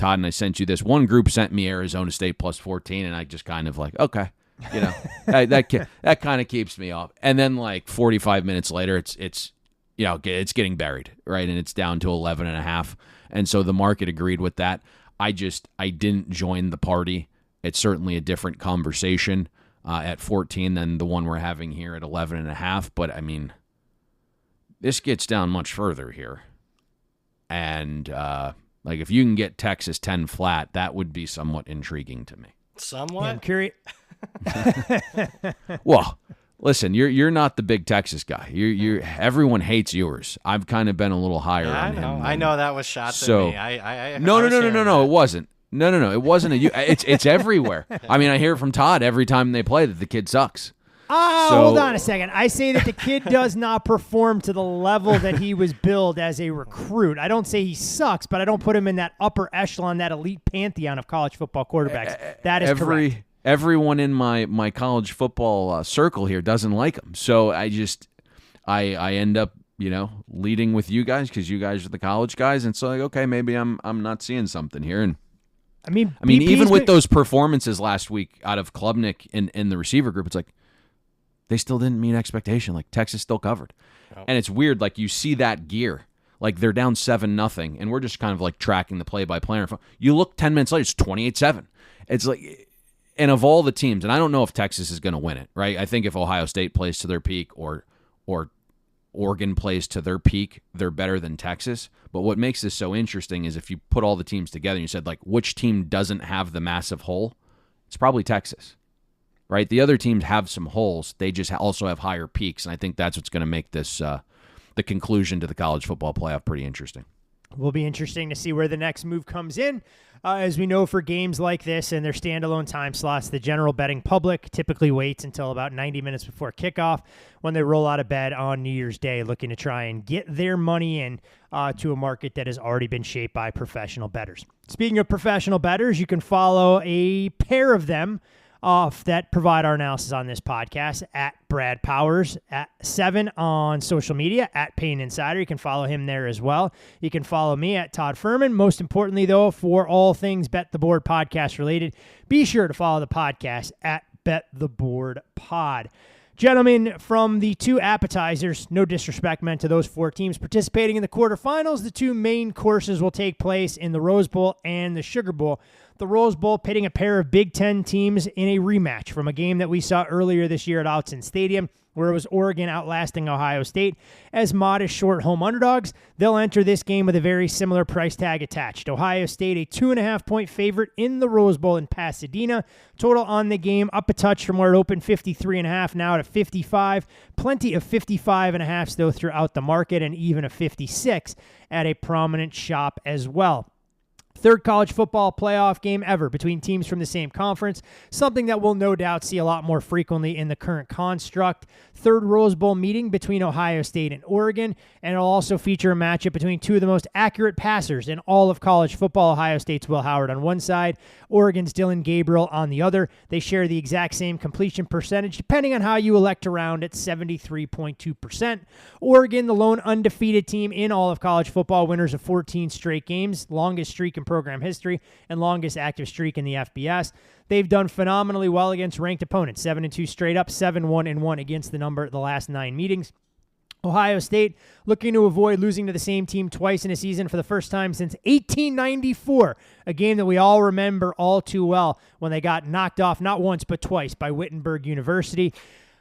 and I sent you this. One group sent me Arizona State plus 14, and I just kind of like, okay, you know, that kind of keeps me off. And then like 45 minutes later, it's you know, it's getting buried, right? And it's down to 11.5. And so the market agreed with that. I didn't join the party. It's certainly a different conversation at 14 than the one we're having here at 11.5. But I mean, this gets down much further here. And like if you can get Texas 10 flat, that would be somewhat intriguing to me. Somewhat? Yeah, I'm curious. Well, listen, you're not the big Texas guy. You everyone hates yours. I've kind of been a little higher on him. I know that was shot so, at me. I No, it wasn't. No, it wasn't it's everywhere. I mean, I hear it from Todd every time they play that the kid sucks. Hold on a second. I say that the kid does not perform to the level that he was billed as a recruit. I don't say he sucks, but I don't put him in that upper echelon, that elite pantheon of college football quarterbacks. That is correct. Everyone in my college football circle here doesn't like him. So I end up, you know, leading with you guys because you guys are the college guys. And so like, okay, maybe I'm not seeing something here. And I mean, even with those performances last week out of Klubnik in the receiver group, it's like they still didn't meet expectation. Like Texas still covered. Oh. And it's weird. Like you see that gear. Like they're down 7-0, and we're just kind of like tracking the play-by-play. You look 10 minutes later, it's 28-7. It's like, and of all the teams, and I don't know if Texas is going to win it, right? I think if Ohio State plays to their peak or Oregon plays to their peak, they're better than Texas. But what makes this so interesting is if you put all the teams together and you said, like, which team doesn't have the massive hole? It's probably Texas, right? The other teams have some holes. They just also have higher peaks, and I think that's what's going to make this the conclusion to the college football playoff pretty interesting. Will be interesting to see where the next move comes in. As we know, for games like this and their standalone time slots, the general betting public typically waits until about 90 minutes before kickoff when they roll out of bed on New Year's Day, looking to try and get their money in to a market that has already been shaped by professional bettors. Speaking of professional bettors, you can follow a pair of them that provide our analysis on this podcast at Brad Powers at 7 on social media at Payne Insider. You can follow him there as well. You can follow me at Todd Fuhrman. Most importantly, though, for all things Bet the Board podcast related, be sure to follow the podcast at Bet the Board Pod. Gentlemen, from the two appetizers, no disrespect meant to those 4 teams participating in the quarterfinals, the 2 main courses will take place in the Rose Bowl and the Sugar Bowl. The Rose Bowl pitting a pair of Big Ten teams in a rematch from a game that we saw earlier this year at Autzen Stadium, where it was Oregon outlasting Ohio State as modest short home underdogs. They'll enter this game with a very similar price tag attached. Ohio State, a 2.5-point favorite in the Rose Bowl in Pasadena. Total on the game up a touch from where it opened, 53.5, now to 55. Plenty of 55.5s, though, throughout the market, and even a 56 at a prominent shop as well. Third college football playoff game ever between teams from the same conference, something that we'll no doubt see a lot more frequently in the current construct. Third Rose Bowl meeting between Ohio State and Oregon, and it'll also feature a matchup between two of the most accurate passers in all of college football. Ohio State's Will Howard on one side, Oregon's Dylan Gabriel on the other. They share the exact same completion percentage, depending on how you elect to round at 73.2%. Oregon, the lone undefeated team in all of college football, winners of 14 straight games, longest streak in program history, and longest active streak in the FBS. They've done phenomenally well against ranked opponents, 7-2 straight up, 7-1-1 against the number the last 9 meetings. Ohio State looking to avoid losing to the same team twice in a season for the first time since 1894, a game that we all remember all too well when they got knocked off not once but twice by Wittenberg University.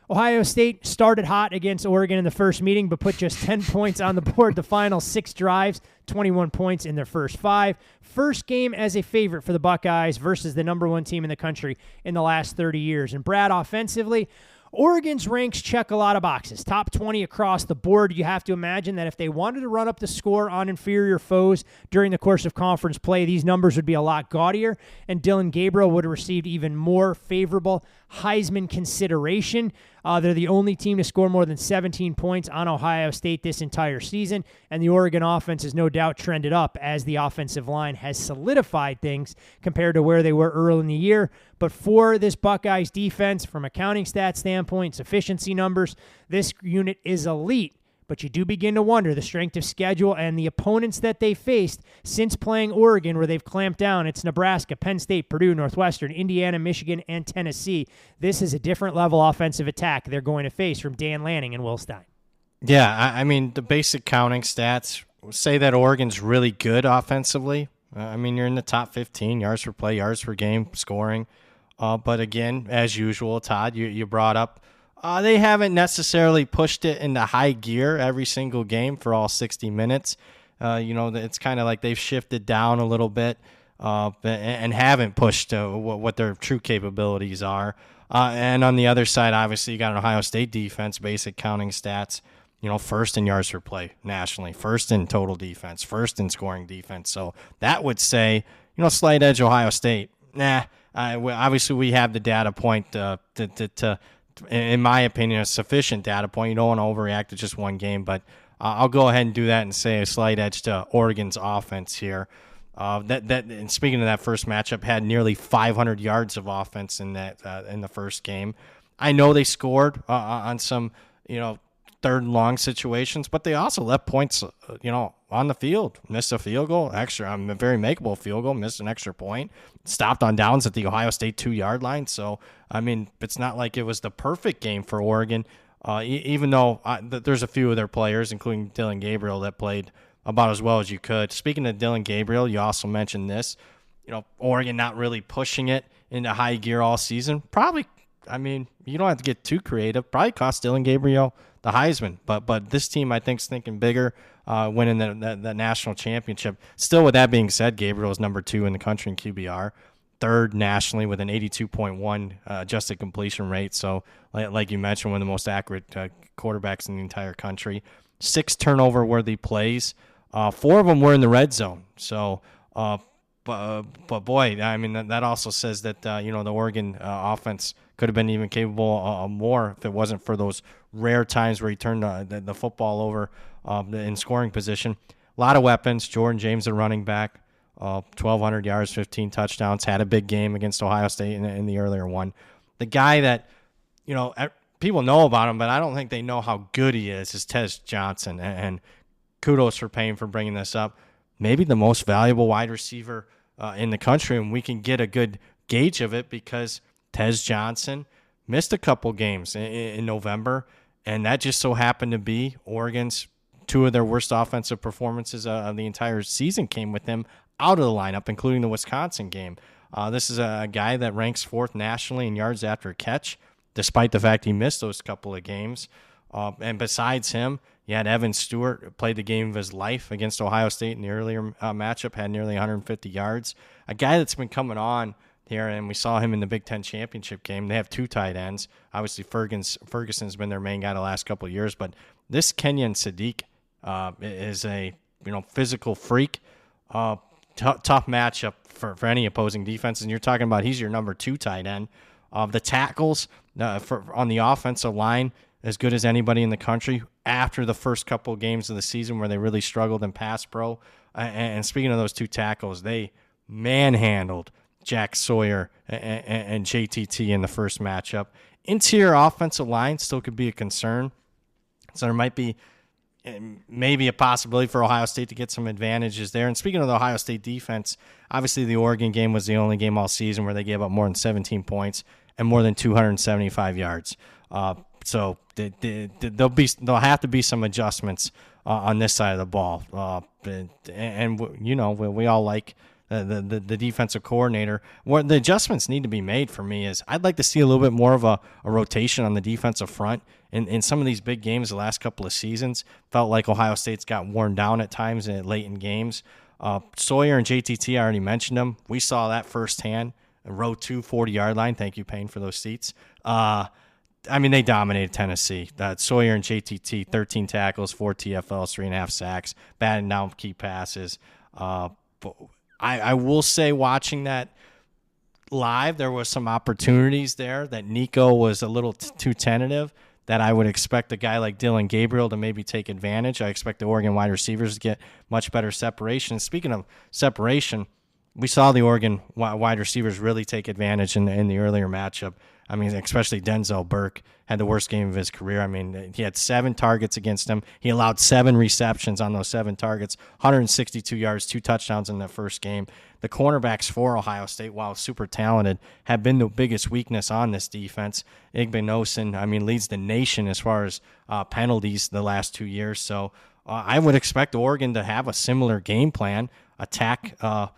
Ohio State started hot against Oregon in the first meeting, but put just 10 points on the board the final 6 drives, 21 points in their first 5. First game as a favorite for the Buckeyes versus the number 1 team in the country in the last 30 years. And Brad, offensively, Oregon's ranks check a lot of boxes. Top 20 across the board. You have to imagine that if they wanted to run up the score on inferior foes during the course of conference play, these numbers would be a lot gaudier, and Dylan Gabriel would have received even more favorable Heisman consideration. They're the only team to score more than 17 points on Ohio State this entire season, and the Oregon offense has no doubt trended up as the offensive line has solidified things compared to where they were early in the year. But for this Buckeyes defense, from a counting stat standpoint, sufficiency numbers, this unit is elite. But you do begin to wonder the strength of schedule and the opponents that they faced since playing Oregon, where they've clamped down. It's Nebraska, Penn State, Purdue, Northwestern, Indiana, Michigan, and Tennessee. This is a different level offensive attack they're going to face from Dan Lanning and Will Stein. Yeah, I mean, the basic counting stats say that Oregon's really good offensively. I mean, you're in the top 15, yards per play, yards per game, scoring. But again, as usual, Todd, you brought up, they haven't necessarily pushed it into high gear every single game for all 60 minutes. It's kind of like they've shifted down a little bit and haven't pushed what their true capabilities are. And on the other side, obviously, you got an Ohio State defense, basic counting stats, first in yards per play nationally, first in total defense, first in scoring defense. So that would say, slight edge Ohio State. Obviously, we have the data point to in my opinion, a sufficient data point. You don't want to overreact to just one game, but I'll go ahead and do that and say a slight edge to Oregon's offense here. And speaking of that first matchup, had nearly 500 yards of offense in the first game. I know they scored on some third and long situations, but they also left points on the field. Missed a field goal, a very makeable field goal, missed an extra point, stopped on downs at the Ohio State 2-yard line. So I mean, it's not like it was the perfect game for Oregon, even though there's a few of their players, including Dylan Gabriel, that played about as well as you could. Speaking of Dylan Gabriel, you also mentioned this, Oregon not really pushing it into high gear all season. Probably, I mean, you don't have to get too creative. Probably cost Dylan Gabriel the Heisman, but this team, I think, is thinking bigger, winning the national championship. Still, with that being said, Gabriel is number 2 in the country in QBR, third nationally with an 82.1 adjusted completion rate. So, like you mentioned, one of the most accurate quarterbacks in the entire country. 6 turnover-worthy plays. 4 of them were in the red zone. So, but boy, I mean, that also says that, the Oregon offense could have been even capable more if it wasn't for those rare times where he turned the football over in scoring position. A lot of weapons. Jordan James, a running back, 1,200 yards, 15 touchdowns, had a big game against Ohio State in the earlier one. The guy that, people know about him, but I don't think they know how good he is Tez Johnson. And kudos for Payne for bringing this up. Maybe the most valuable wide receiver in the country, and we can get a good gauge of it because Tez Johnson missed a couple games in November, and that just so happened to be Oregon's 2 of their worst offensive performances of the entire season came with him out of the lineup, including the Wisconsin game. This is a guy that ranks 4th nationally in yards after catch, despite the fact he missed those couple of games. And besides him, you had Evan Stewart, who played the game of his life against Ohio State in the earlier matchup, had nearly 150 yards. A guy that's been coming on here, and we saw him in the Big Ten championship game. They have 2 tight ends. Obviously, Ferguson's been their main guy the last couple of years, but this Kenyon Sadiq is a physical freak. tough matchup for any opposing defense. And you're talking about he's your number 2 tight end. The tackles on the offensive line, as good as anybody in the country after the first couple of games of the season where they really struggled in pass pro. And speaking of those 2 tackles, they manhandled Jack Sawyer and JTT in the first matchup. Interior offensive line still could be a concern. So there might be maybe a possibility for Ohio State to get some advantages there. And speaking of the Ohio State defense, obviously the Oregon game was the only game all season where they gave up more than 17 points and more than 275 yards. So there'll have to be some adjustments on this side of the ball. And we all like the defensive coordinator. What the adjustments need to be made for me is I'd like to see a little bit more of a rotation on the defensive front. In some of these big games the last couple of seasons, felt like Ohio State's got worn down at times late in games. Sawyer and JTT, I already mentioned them. We saw that firsthand. Row 2, 40-yard line. Thank you, Payne, for those seats. They dominated Tennessee. Sawyer and JTT, 13 tackles, 4 TFLs, 3.5 sacks, batting down key passes. I will say, watching that live, there was some opportunities there that Nico was a little too tentative, that I would expect a guy like Dylan Gabriel to maybe take advantage. I expect the Oregon wide receivers to get much better separation. Speaking of separation, we saw the Oregon wide receivers really take advantage in the earlier matchup. Especially Denzel Burke had the worst game of his career. He had 7 targets against him. He allowed 7 receptions on those 7 targets, 162 yards, 2 touchdowns in the first game. The cornerbacks for Ohio State, while super talented, have been the biggest weakness on this defense. Igbinosun, leads the nation as far as penalties the last 2 years. So I would expect Oregon to have a similar game plan, attack the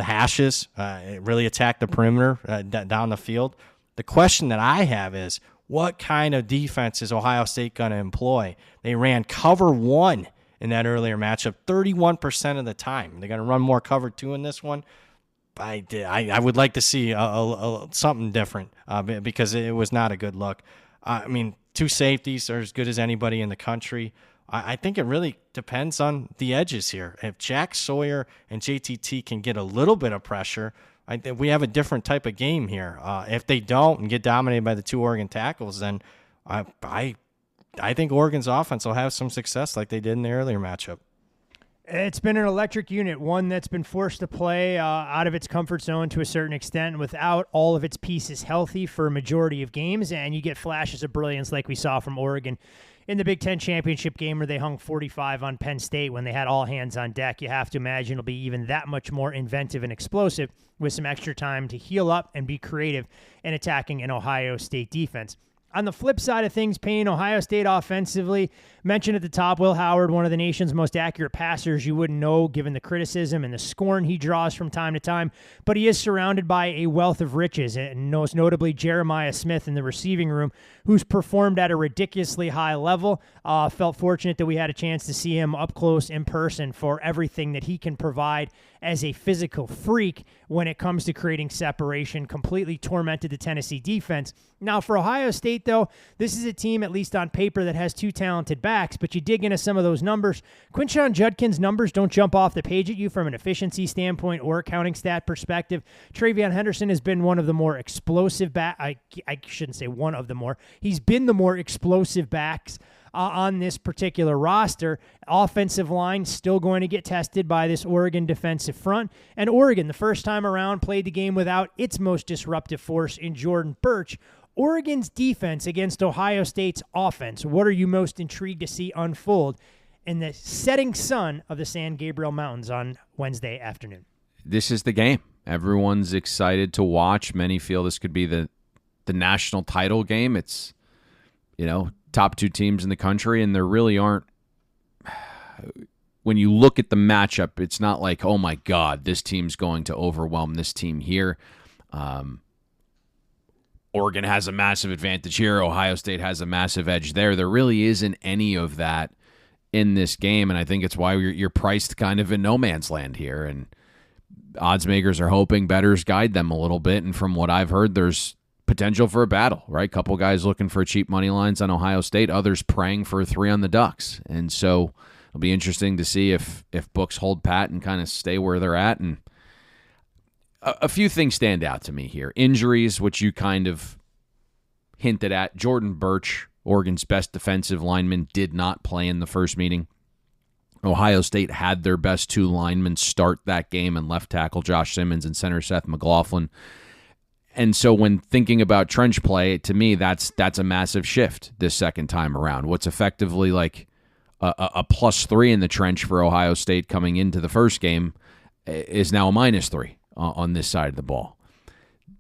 hashes, really attack the perimeter down the field. The question that I have is, what kind of defense is Ohio State going to employ? They ran cover 1 in that earlier matchup 31% of the time. They're going to run more cover 2 in this one. I would like to see something different because it was not a good look. 2 safeties are as good as anybody in the country. I think it really depends on the edges here. If Jack Sawyer and JTT can get a little bit of pressure, I think we have a different type of game here. If they don't and get dominated by the 2 Oregon tackles, then I think Oregon's offense will have some success like they did in the earlier matchup. It's been an electric unit, one that's been forced to play out of its comfort zone to a certain extent without all of its pieces healthy for a majority of games, and you get flashes of brilliance like we saw from Oregon in the Big Ten championship game where they hung 45 on Penn State when they had all hands on deck. You have to imagine it'll be even that much more inventive and explosive with some extra time to heal up and be creative in attacking an Ohio State defense. On the flip side of things, Payne, Ohio State offensively, mentioned at the top, Will Howard, one of the nation's most accurate passers. You wouldn't know given the criticism and the scorn he draws from time to time, but he is surrounded by a wealth of riches, and most notably Jeremiah Smith in the receiving room, who's performed at a ridiculously high level. Felt fortunate that we had a chance to see him up close in person for everything that he can provide as a physical freak when it comes to creating separation. Completely tormented the Tennessee defense. Now, for Ohio State, though, this is a team, at least on paper, that has 2 talented backs, but you dig into some of those numbers. Quinshon Judkins' numbers don't jump off the page at you from an efficiency standpoint or a counting stat perspective. Travion Henderson has been one of the more explosive I shouldn't say one of the more. He's been the more explosive backs on this particular roster. Offensive line still going to get tested by this Oregon defensive front. And Oregon, the first time around, played the game without its most disruptive force in Jordan Birch. Oregon's defense against Ohio State's offense. What are you most intrigued to see unfold in the setting sun of the San Gabriel Mountains on Wednesday afternoon? This is the game. Everyone's excited to watch. Many feel this could be the national title game. It's, top 2 teams in the country, and there really aren't. When you look at the matchup, it's not like, oh my God, this team's going to overwhelm this team here. Oregon has a massive advantage here. Ohio State has a massive edge there. There really isn't any of that in this game, and I think it's why you're priced kind of in no man's land here. And odds makers are hoping bettors guide them a little bit, and from what I've heard, there's potential for a battle, right? Couple guys looking for cheap money lines on Ohio State, others praying for a 3 on the Ducks. And so It'll be interesting to see if books hold pat and kind of stay where they're at. And a few things stand out to me here. Injuries, which you kind of hinted at. Jordan Birch, Oregon's best defensive lineman, did not play in the first meeting. Ohio State had their best 2 linemen start that game, and left tackle Josh Simmons and center Seth McLaughlin. And so when thinking about trench play, to me, that's a massive shift this second time around. What's effectively like a +3 in the trench for Ohio State coming into the first game is now a -3 on this side of the ball.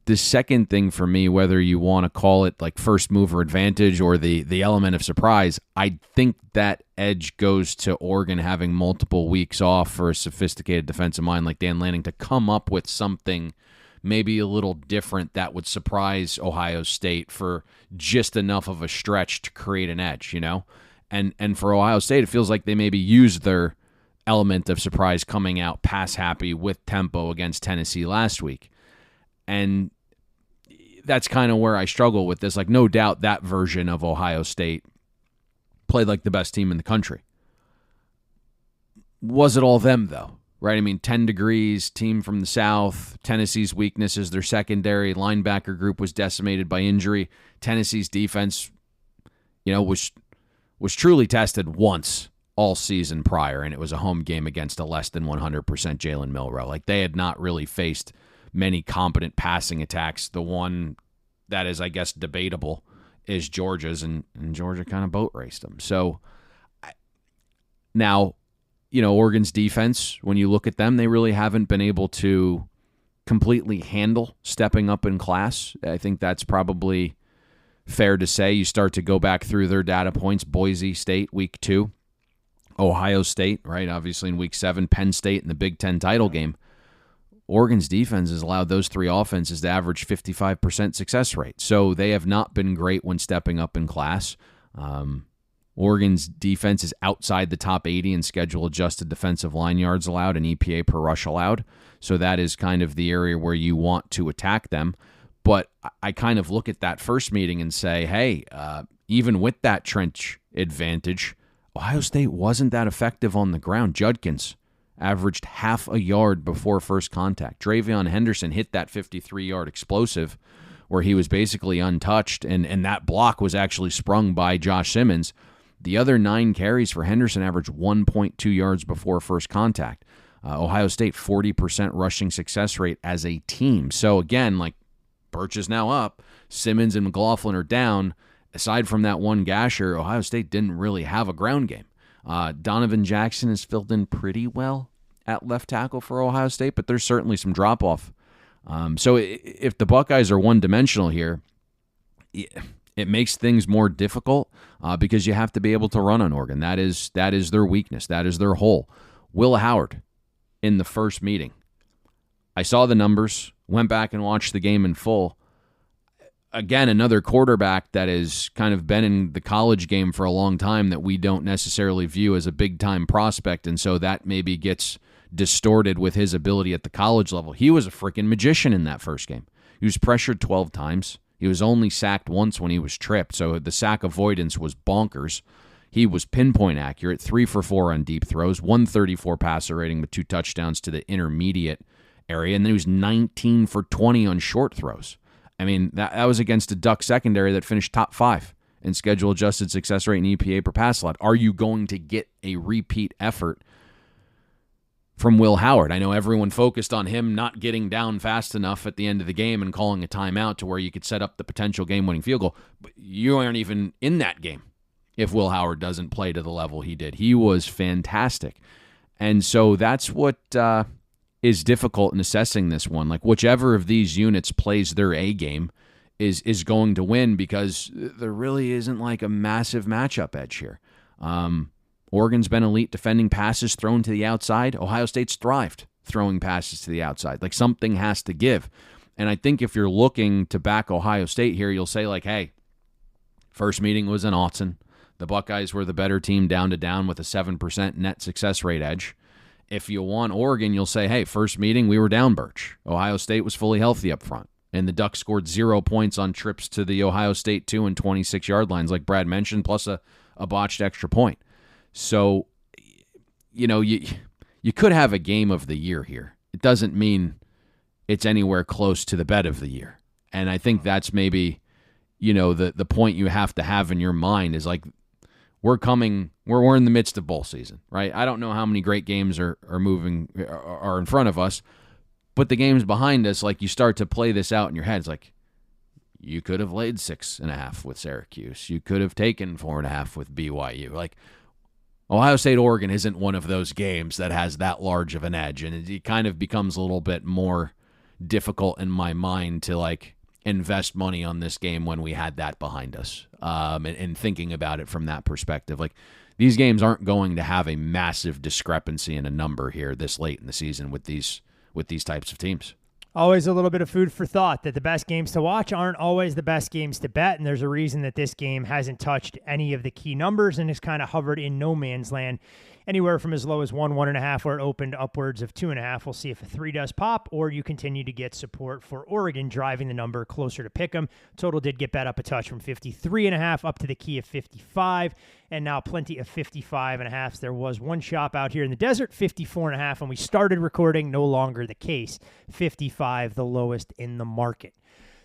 The second thing for me, whether you want to call it like first mover advantage or the element of surprise, I think that edge goes to Oregon having multiple weeks off for a sophisticated defensive mind like Dan Lanning to come up with something maybe a little different that would surprise Ohio State for just enough of a stretch to create an edge, you know? And for Ohio State, it feels like they maybe used their element of surprise coming out pass happy with tempo against Tennessee last week. And that's kind of where I struggle with this. Like, no doubt that version of Ohio State played like the best team in the country. Was it all them, though? Right? I mean, 10 degrees, team from the South. Tennessee's weakness is their secondary. Linebacker group was decimated by injury. Tennessee's defense, was truly tested once all season prior, and it was a home game against a less than 100% Jalen Milroe. Like, they had not really faced many competent passing attacks. The one that is, I guess, debatable is Georgia's, and Georgia kind of boat raced them. So now, Oregon's defense, when you look at them, they really haven't been able to completely handle stepping up in class. I think that's probably fair to say. You start to go back through their data points. Boise State, week 2. Ohio State, right, obviously in week 7. Penn State in the Big Ten title game. Oregon's defense has allowed those 3 offenses to average 55% success rate. So they have not been great when stepping up in class. Oregon's defense is outside the top 80 in schedule-adjusted defensive line yards allowed and EPA per rush allowed. So that is kind of the area where you want to attack them. But I kind of look at that first meeting and say, hey, even with that trench advantage, Ohio State wasn't that effective on the ground. Judkins averaged half a yard before first contact. Dravion Henderson hit that 53-yard explosive where he was basically untouched, and that block was actually sprung by Josh Simmons. The other 9 carries for Henderson averaged 1.2 yards before first contact. Ohio State, 40% rushing success rate as a team. So again, like, Birch is now up. Simmons and McLaughlin are down. Aside from that one gasher, Ohio State didn't really have a ground game. Donovan Jackson has filled in pretty well at left tackle for Ohio State, but there's certainly some drop-off. So if the Buckeyes are one-dimensional here, it makes things more difficult because you have to be able to run on Oregon. That is their weakness. That is their hole. Will Howard in the first meeting. I saw the numbers, went back and watched the game in full. Again, another quarterback that has kind of been in the college game for a long time that we don't necessarily view as a big-time prospect, and so that maybe gets distorted with his ability at the college level. He was a freaking magician in that first game. He was pressured 12 times. He was only sacked once when he was tripped, so the sack avoidance was bonkers. He was pinpoint accurate, 3 for 4 on deep throws, 134 passer rating with 2 touchdowns to the intermediate area, and then he was 19 for 20 on short throws. I mean, that was against a Duck secondary that finished top 5 in schedule-adjusted success rate and EPA per pass allowed. Are you going to get a repeat effort from Will Howard? I know everyone focused on him not getting down fast enough at the end of the game and calling a timeout to where you could set up the potential game-winning field goal. But you aren't even in that game if Will Howard doesn't play to the level he did. He was fantastic. And so that's what is difficult in assessing this one. Like, whichever of these units plays their A game is going to win because there really isn't like a massive matchup edge here. Oregon's been elite defending passes thrown to the outside. Ohio State's thrived throwing passes to the outside. Like, something has to give. And I think if you're looking to back Ohio State here, you'll say, like, hey, first meeting was in Autzen. The Buckeyes were the better team down to down with a 7% net success rate edge. If you want Oregon, you'll say, hey, first meeting, we were down Birch. Ohio State was fully healthy up front. And the Ducks scored 0 points on trips to the Ohio State 2 and 26-yard lines, like Brad mentioned, plus a botched extra point. So you could have a game of the year here. It doesn't mean it's anywhere close to the bet of the year. And I think that's maybe, the point you have to have in your mind is like, we're in the midst of bowl season, right? I don't know how many great games are in front of us, but the games behind us, like you start to play this out in your head. It's like, you could have laid 6.5 with Syracuse. You could have taken 4.5 with BYU. Like, Ohio State, Oregon isn't one of those games that has that large of an edge, and it kind of becomes a little bit more difficult in my mind to like invest money on this game when we had that behind us, and thinking about it from that perspective. Like, these games aren't going to have a massive discrepancy in a number here this late in the season with these types of teams. Always a little bit of food for thought that the best games to watch aren't always the best games to bet, and there's a reason that this game hasn't touched any of the key numbers and has kind of hovered in no man's land, anywhere from as low as 1.5, where it opened upwards of 2.5. We'll see if a 3 does pop, or you continue to get support for Oregon driving the number closer to pick'em. Total did get bet up a touch from 53.5 up to the key of 55, and now plenty of 55.5s. There was one shop out here in the desert, 54.5, when we started recording. No longer the case. 55, the lowest in the market.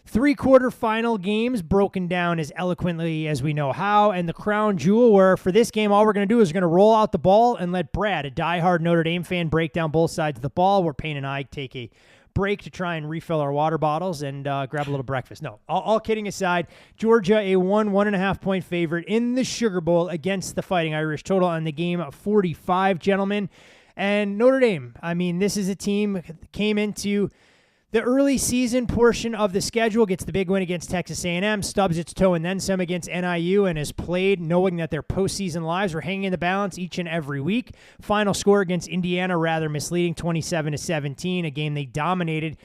3 quarterfinal games broken down as eloquently as we know how, and the crown jewel where for this game all we're going to do is we're going to roll out the ball and let Brad, a diehard Notre Dame fan, break down both sides of the ball, where Payne and I take a break to try and refill our water bottles and grab a little breakfast. No, all kidding aside, Georgia a 1.5 point favorite in the Sugar Bowl against the Fighting Irish. Total on the game 45, gentlemen. And Notre Dame, I mean, this is a team that came into the early season portion of the schedule, gets the big win against Texas A&M, stubs its toe and then some against NIU, and has played knowing that their postseason lives were hanging in the balance each and every week. Final score against Indiana, rather misleading, 27-17, a game they dominated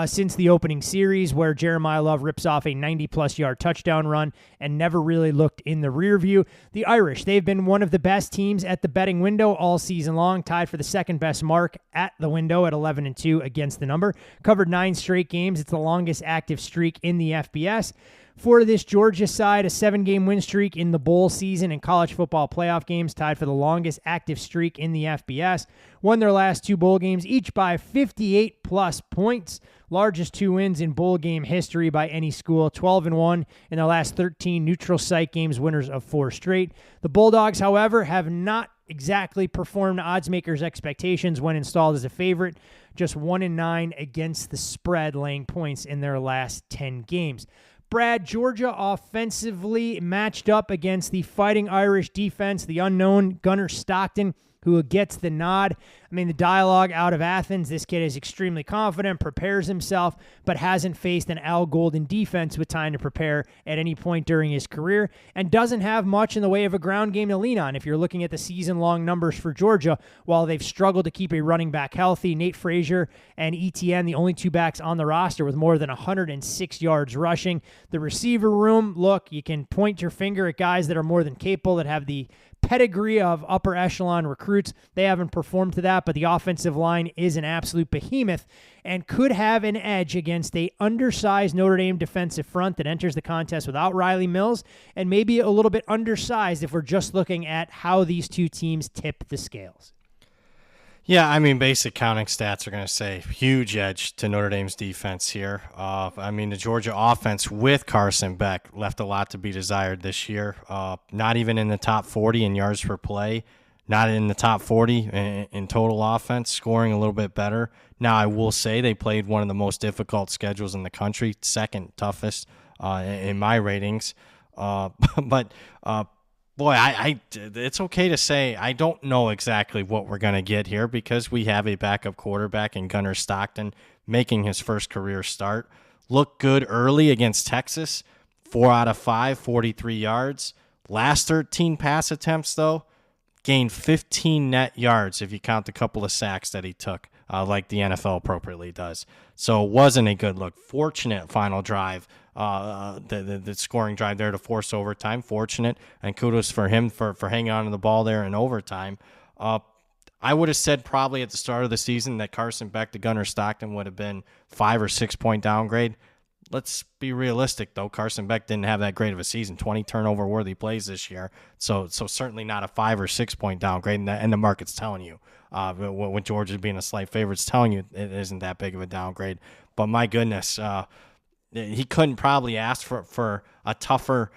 since the opening series, where Jeremiah Love rips off a 90-plus yard touchdown run and never really looked in the rear view. The Irish, they've been one of the best teams at the betting window all season long, tied for the second best mark at the window at 11-2 against the number. Covered 9 straight games. It's the longest active streak in the FBS. For this Georgia side, a 7-game win streak in the bowl season and college football playoff games, tied for the longest active streak in the FBS. Won their last 2 bowl games, each by 58-plus points. Largest 2 wins in bowl game history by any school, 12-1 in their last 13 neutral site games, winners of 4 straight. The Bulldogs, however, have not exactly performed to odds makers' expectations when installed as a favorite. Just 1-9 against the spread, laying points in their last 10 games. Brad, Georgia offensively matched up against the Fighting Irish defense, the unknown Gunnar Stockton, who gets the nod. I mean, the dialogue out of Athens, this kid is extremely confident, prepares himself, but hasn't faced an Al Golden defense with time to prepare at any point during his career, and doesn't have much in the way of a ground game to lean on. If you're looking at the season-long numbers for Georgia, while they've struggled to keep a running back healthy, Nate Frazier and ETN, the only 2 backs on the roster with more than 106 yards rushing. The receiver room, look, you can point your finger at guys that are more than capable, that have the pedigree of upper echelon recruits. They haven't performed to that, but the offensive line is an absolute behemoth and could have an edge against a undersized Notre Dame defensive front that enters the contest without Riley Mills, and maybe a little bit undersized if we're just looking at how these 2 teams tip the scales. Yeah, I mean, basic counting stats are going to say huge edge to Notre Dame's defense here. I mean, the Georgia offense with Carson Beck left a lot to be desired this year. Not even in the top 40 in yards per play, not in the top 40 in total offense, scoring a little bit better. Now, I will say they played one of the most difficult schedules in the country, second toughest in my ratings. But boy, it's okay to say I don't know exactly what we're going to get here, because we have a backup quarterback in Gunnar Stockton making his first career start. Looked good early against Texas, 4 out of 5, 43 yards. Last 13 pass attempts, though, gained 15 net yards if you count the couple of sacks that he took, like the NFL appropriately does. So it wasn't a good look. Fortunate final drive. The scoring drive there to force overtime. Fortunate, and kudos for him for hanging on to the ball there in overtime. I would have said probably at the start of the season that Carson Beck to Gunnar Stockton would have been 5 or 6 point downgrade. let's be realistic, though. Carson Beck didn't have that great of a season. 20 turnover-worthy plays this year, so certainly not a 5 or 6 point downgrade. And the market's telling you, when Georgia's being a slight favorite, it's telling you it isn't that big of a downgrade. But my goodness, he couldn't probably ask for a tougher,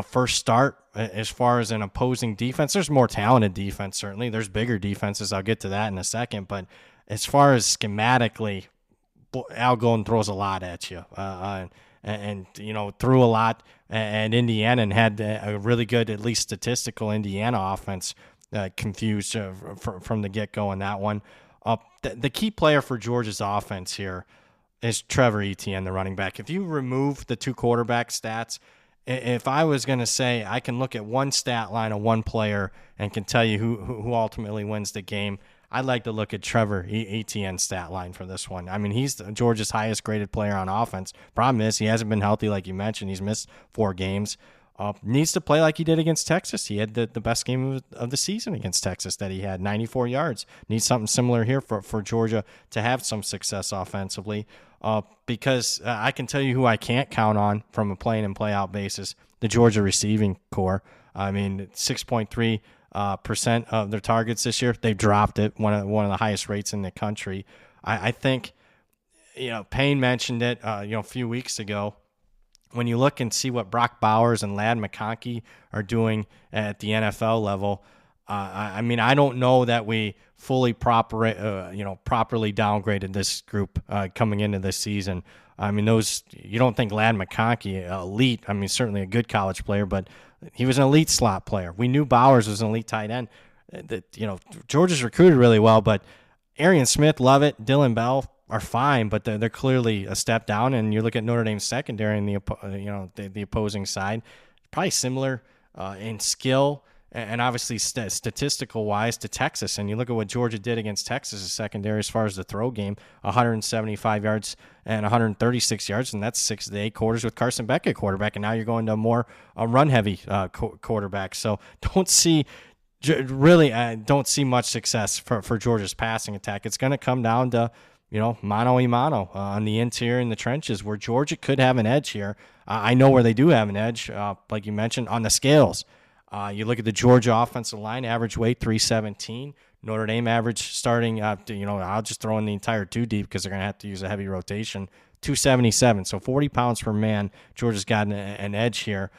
first start as far as an opposing defense. There's more talented defense, certainly. There's bigger defenses. I'll get to that in a second. But as far as schematically, Al Golden throws a lot at you, and threw a lot at Indiana and had a really good, at least statistical, Indiana offense confused from the get-go in that one. The key player for Georgia's offense here is Trevor Etienne, the running back. If you remove the two quarterback stats, if I was going to say I can look at one stat line of one player and can tell you who ultimately wins the game, I'd like to look at Trevor Etienne's stat line for this one. I mean, he's Georgia's highest graded player on offense. Problem is, he hasn't been healthy like you mentioned. He's missed 4 games. Needs to play like he did against Texas. He had the best game of the season against Texas that he had, 94 yards. Needs something similar here for Georgia to have some success offensively. Because I can tell you who I can't count on from a play-in and play-out basis, the Georgia receiving core. I mean, 6.3% of their targets this year. They've dropped it, one of the highest rates in the country. I think, Payne mentioned it, a few weeks ago. When you look and see what Brock Bowers and Ladd McConkey are doing at the NFL level, I don't know that we fully properly downgraded this group coming into this season. I mean, you don't think Ladd McConkey, elite. I mean, certainly a good college player, but he was an elite slot player. We knew Bowers was an elite tight end. Georgia's recruited really well, but Arian Smith, Lovett, Dylan Bell are fine, but they're clearly a step down. And you look at Notre Dame's secondary and the opposing side, probably similar in skill and obviously statistical wise to Texas. And you look at what Georgia did against Texas' secondary as far as the throw game, 175 yards and 136 yards, and that's 6 to 8 quarters with Carson Beck at quarterback. And now you're going to more run-heavy quarterback. So don't see much success for Georgia's passing attack. It's going to come down to mano a mano on the interior in the trenches, where Georgia could have an edge here. I know where they do have an edge, like you mentioned, on the scales. You look at the Georgia offensive line, average weight 317. Notre Dame average starting, I'll just throw in the entire 2 deep because they're going to have to use a heavy rotation, 277. So 40 pounds per man. Georgia's got an edge here.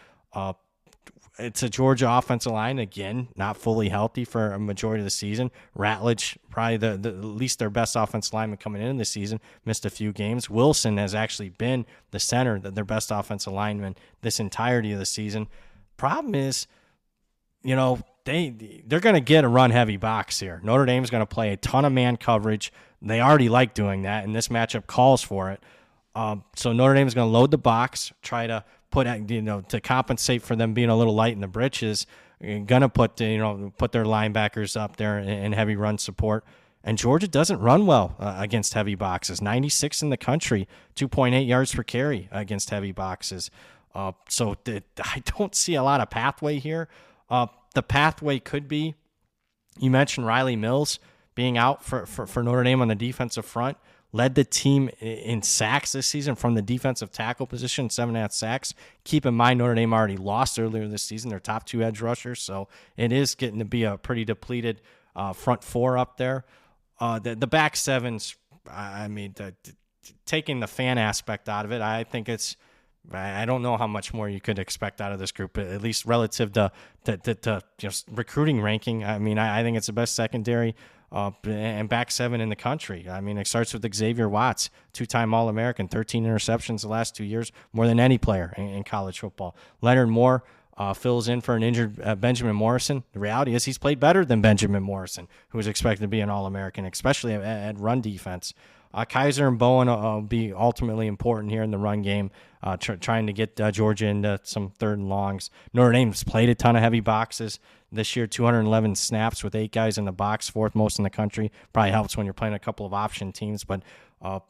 It's a Georgia offensive line, again, not fully healthy for a majority of the season. Ratledge, probably the least their best offensive lineman coming in the season, missed a few games. Wilson has actually been the center, their best offensive lineman this entirety of the season. Problem is, they're going to get a run-heavy box here. Notre Dame's going to play a ton of man coverage. They already like doing that, and this matchup calls for it. So Notre Dame's going to load the box, try to put, to compensate for them being a little light in the britches. Going to put their linebackers up there in heavy run support. And Georgia doesn't run well against heavy boxes. 96 in the country, 2.8 yards per carry against heavy boxes. So I don't see a lot of pathway here. The pathway could be, you mentioned Riley Mills being out for Notre Dame on the defensive front. Led the team in sacks this season from the defensive tackle position, 7.5 sacks. Keep in mind, Notre Dame already lost earlier this season, their top 2 edge rushers, so it is getting to be a pretty depleted front 4 up there. The back sevens, taking the fan aspect out of it, I think I don't know how much more you could expect out of this group, at least relative to just recruiting ranking. I think it's the best secondary and back 7 in the country. It starts with Xavier Watts, 2-time All-American, 13 interceptions the last 2 years, more than any player in college football. Leonard Moore fills in for an injured Benjamin Morrison. The reality is he's played better than Benjamin Morrison, who was expected to be an All-American, especially at run defense. Kaiser and Bowen will be ultimately important here in the run game, trying to get Georgia into some 3rd and longs. Notre Dame's played a ton of heavy boxes this year, 211 snaps with 8 guys in the box, 4th most in the country. Probably helps when you're playing a couple of option teams, but I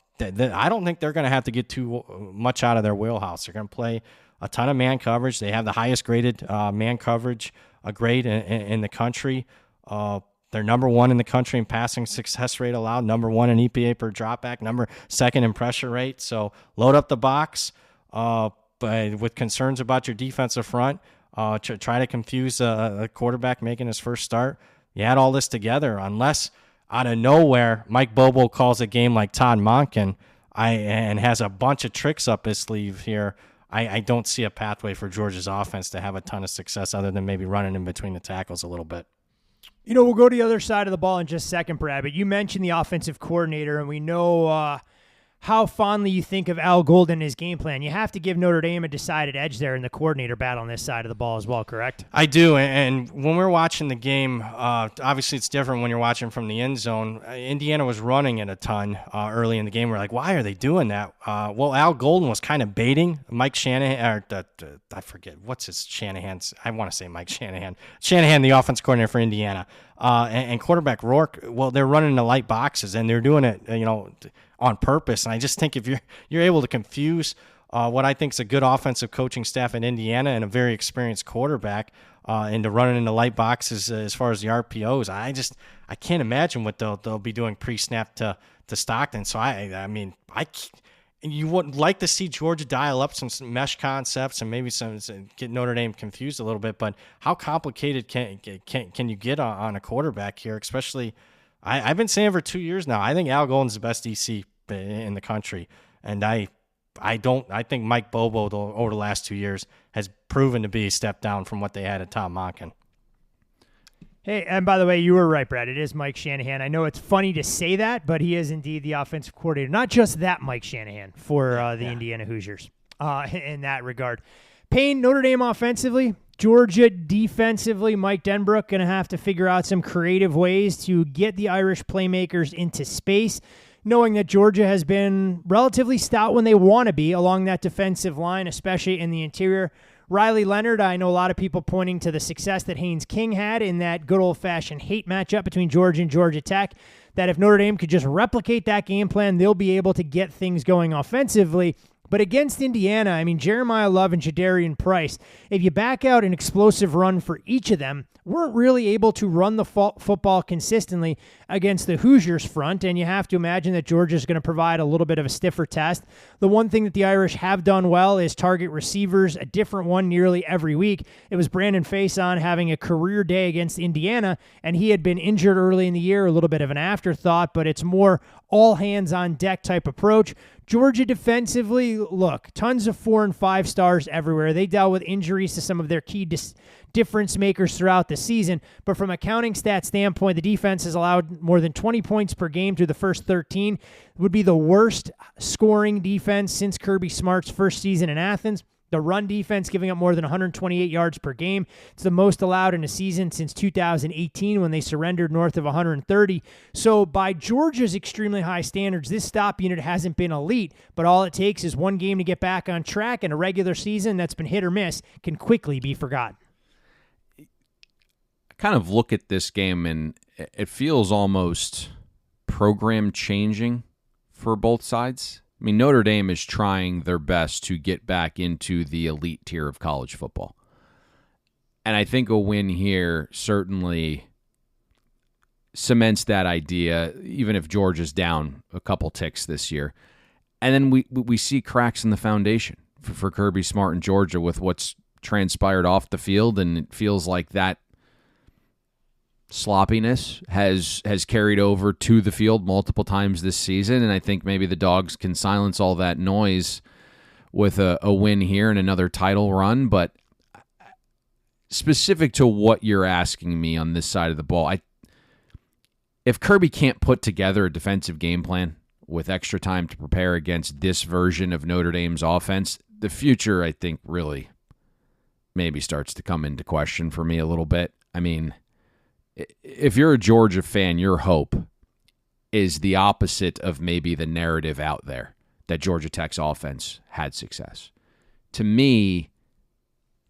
don't think they're going to have to get too much out of their wheelhouse. They're going to play a ton of man coverage. They have the highest graded man coverage grade in the country. They're number 1 in the country in passing success rate allowed, number 1 in EPA per dropback, number 2nd in pressure rate. So load up the box, but with concerns about your defensive front, try to confuse a quarterback making his first start. You add all this together, unless out of nowhere Mike Bobo calls a game like Todd Monken and has a bunch of tricks up his sleeve here. I don't see a pathway for Georgia's offense to have a ton of success other than maybe running in between the tackles a little bit. We'll go to the other side of the ball in just a second, Brad, but you mentioned the offensive coordinator, and we know how fondly you think of Al Golden and his game plan. You have to give Notre Dame a decided edge there in the coordinator battle on this side of the ball as well, correct? I do, and when we're watching the game, obviously it's different when you're watching from the end zone. Indiana was running it a ton early in the game. We're like, why are they doing that? Well, Al Golden was kind of baiting Mike Shanahan, I forget, what's his Shanahan's? I want to say Mike Shanahan. Shanahan, the offense coordinator for Indiana. And quarterback Rourke, well, they're running the light boxes, and they're doing it, on purpose. And I just think if you're able to confuse what I think is a good offensive coaching staff in Indiana and a very experienced quarterback into running in the light boxes as far as the RPOs, I can't imagine what they'll be doing pre-snap to Stockton. So you would like to see Georgia dial up some mesh concepts and maybe some get Notre Dame confused a little bit. But how complicated can you get on a quarterback here? Especially, I've been saying for 2 years now, I think Al Golden's the best DC in the country, and I think Mike Bobo over the last 2 years has proven to be a step down from what they had at Tom Monken. Hey, and by the way, you were right, Brad. It is Mike Shanahan. I know it's funny to say that, but he is indeed the offensive coordinator. Not just that Mike Shanahan for the Indiana Hoosiers in that regard. Payne, Notre Dame offensively, Georgia defensively. Mike Denbrook going to have to figure out some creative ways to get the Irish playmakers into space, knowing that Georgia has been relatively stout when they want to be along that defensive line, especially in the interior. Riley Leonard, I know a lot of people pointing to the success that Haynes King had in that good old-fashioned hate matchup between Georgia and Georgia Tech, that if Notre Dame could just replicate that game plan, they'll be able to get things going offensively. But against Indiana, Jeremiah Love and Jadarian Price, if you back out an explosive run for each of them, weren't really able to run the football consistently against the Hoosiers front, and you have to imagine that Georgia's going to provide a little bit of a stiffer test. The one thing that the Irish have done well is target receivers, a different one nearly every week. It was Brandon Faison having a career day against Indiana, and he had been injured early in the year, a little bit of an afterthought, but it's more all-hands-on-deck type approach. Georgia defensively, look, tons of 4 and 5 stars everywhere. They dealt with injuries to some of their key difference makers throughout the season, but from a counting stat standpoint, the defense has allowed more than 20 points per game through the first 13. It would be the worst scoring defense since Kirby Smart's first season in Athens. The run defense giving up more than 128 yards per game. It's the most allowed in a season since 2018 when they surrendered north of 130. So by Georgia's extremely high standards, this stop unit hasn't been elite, but all it takes is one game to get back on track, and a regular season that's been hit or miss can quickly be forgotten. I kind of look at this game and it feels almost program changing for both sides. Notre Dame is trying their best to get back into the elite tier of college football. And I think a win here certainly cements that idea, even if Georgia's down a couple ticks this year. And then we see cracks in the foundation for Kirby Smart and Georgia with what's transpired off the field, and it feels like that sloppiness has carried over to the field multiple times this season, and I think maybe the Dogs can silence all that noise with a win here and another title run. But specific to what you're asking me on this side of the ball, if Kirby can't put together a defensive game plan with extra time to prepare against this version of Notre Dame's offense, the future, I think, really maybe starts to come into question for me a little bit. If you're a Georgia fan, your hope is the opposite of maybe the narrative out there that Georgia Tech's offense had success. To me,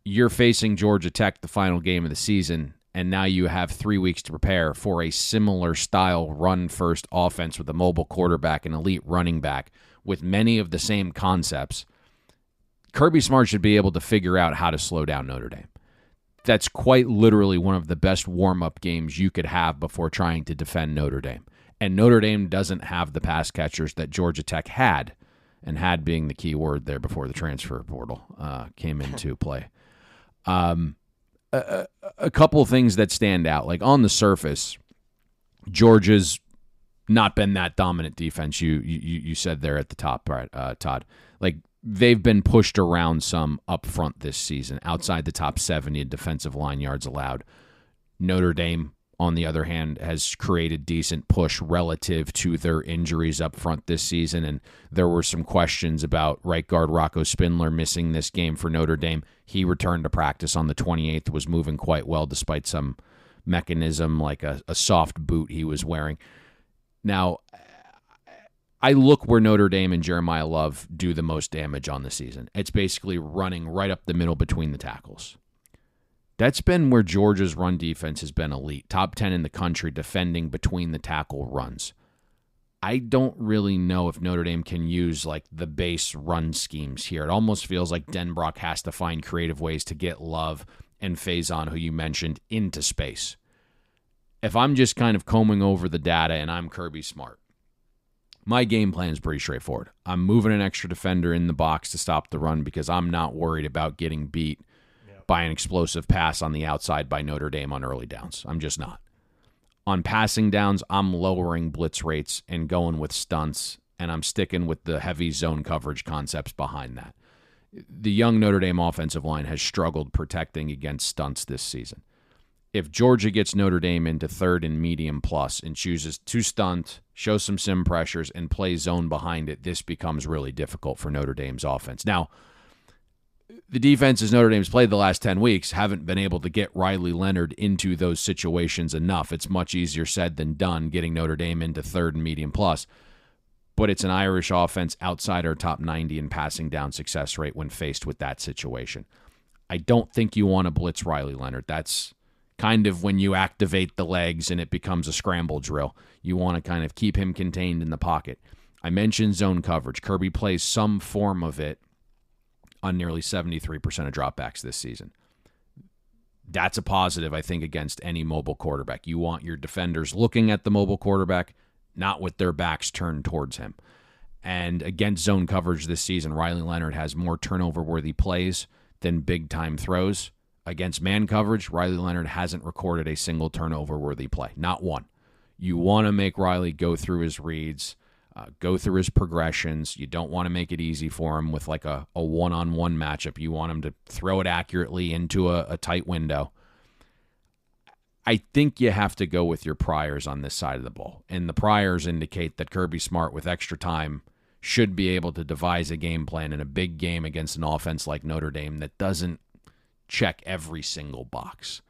you're facing Georgia Tech the final game of the season, and now you have 3 weeks to prepare for a similar style run-first offense with a mobile quarterback and elite running back with many of the same concepts. Kirby Smart should be able to figure out how to slow down Notre Dame. that's quite literally one of the best warm-up games you could have before trying to defend Notre Dame. And Notre Dame doesn't have the pass catchers that Georgia Tech had, and had being the key word there before the transfer portal came into play. A couple of things that stand out. Like on the surface, Georgia's not been that dominant defense you said there at the top, Todd. Like they've been pushed around some up front this season, outside the top 70 in defensive line yards allowed. Notre Dame, on the other hand, has created decent push relative to their injuries up front this season, and there were some questions about right guard Rocco Spindler missing this game for Notre Dame. He returned to practice on the 28th, was moving quite well despite some mechanism like a soft boot he was wearing. Now, I look where Notre Dame and Jeremiah Love do the most damage on the season. It's basically running right up the middle between the tackles. That's been where Georgia's run defense has been elite. Top 10 in the country defending between the tackle runs. I don't really know if Notre Dame can use like the base run schemes here. It almost feels like Denbrock has to find creative ways to get Love and Faison, who you mentioned, into space. If I'm just kind of combing over the data and I'm Kirby Smart, my game plan is pretty straightforward. I'm moving an extra defender in the box to stop the run because I'm not worried about getting beat by an explosive pass on the outside by Notre Dame on early downs. I'm just not. On passing downs, I'm lowering blitz rates and going with stunts, and I'm sticking with the heavy zone coverage concepts behind that. The young Notre Dame offensive line has struggled protecting against stunts this season. If Georgia gets Notre Dame into third and medium plus and chooses to stunt, show some sim pressures, and play zone behind it, this becomes really difficult for Notre Dame's offense. Now, the defenses Notre Dame's played the last 10 weeks haven't been able to get Riley Leonard into those situations enough. It's much easier said than done getting Notre Dame into third and medium plus. But it's an Irish offense outside our top 90 in passing down success rate when faced with that situation. I don't think you want to blitz Riley Leonard. That's kind of when you activate the legs and it becomes a scramble drill. You want to kind of keep him contained in the pocket. I mentioned zone coverage. Kirby plays some form of it on nearly 73% of dropbacks this season. That's a positive, I think, against any mobile quarterback. You want your defenders looking at the mobile quarterback, not with their backs turned towards him. And against zone coverage this season, Riley Leonard has more turnover-worthy plays than big-time throws. Against man coverage, Riley Leonard hasn't recorded a single turnover-worthy play. Not one. You want to make Riley go through his reads, go through his progressions. You don't want to make it easy for him with like a one-on-one matchup. You want him to throw it accurately into a tight window. I think you have to go with your priors on this side of the ball. And the priors indicate that Kirby Smart, with extra time, should be able to devise a game plan in a big game against an offense like Notre Dame that doesn't check every single box.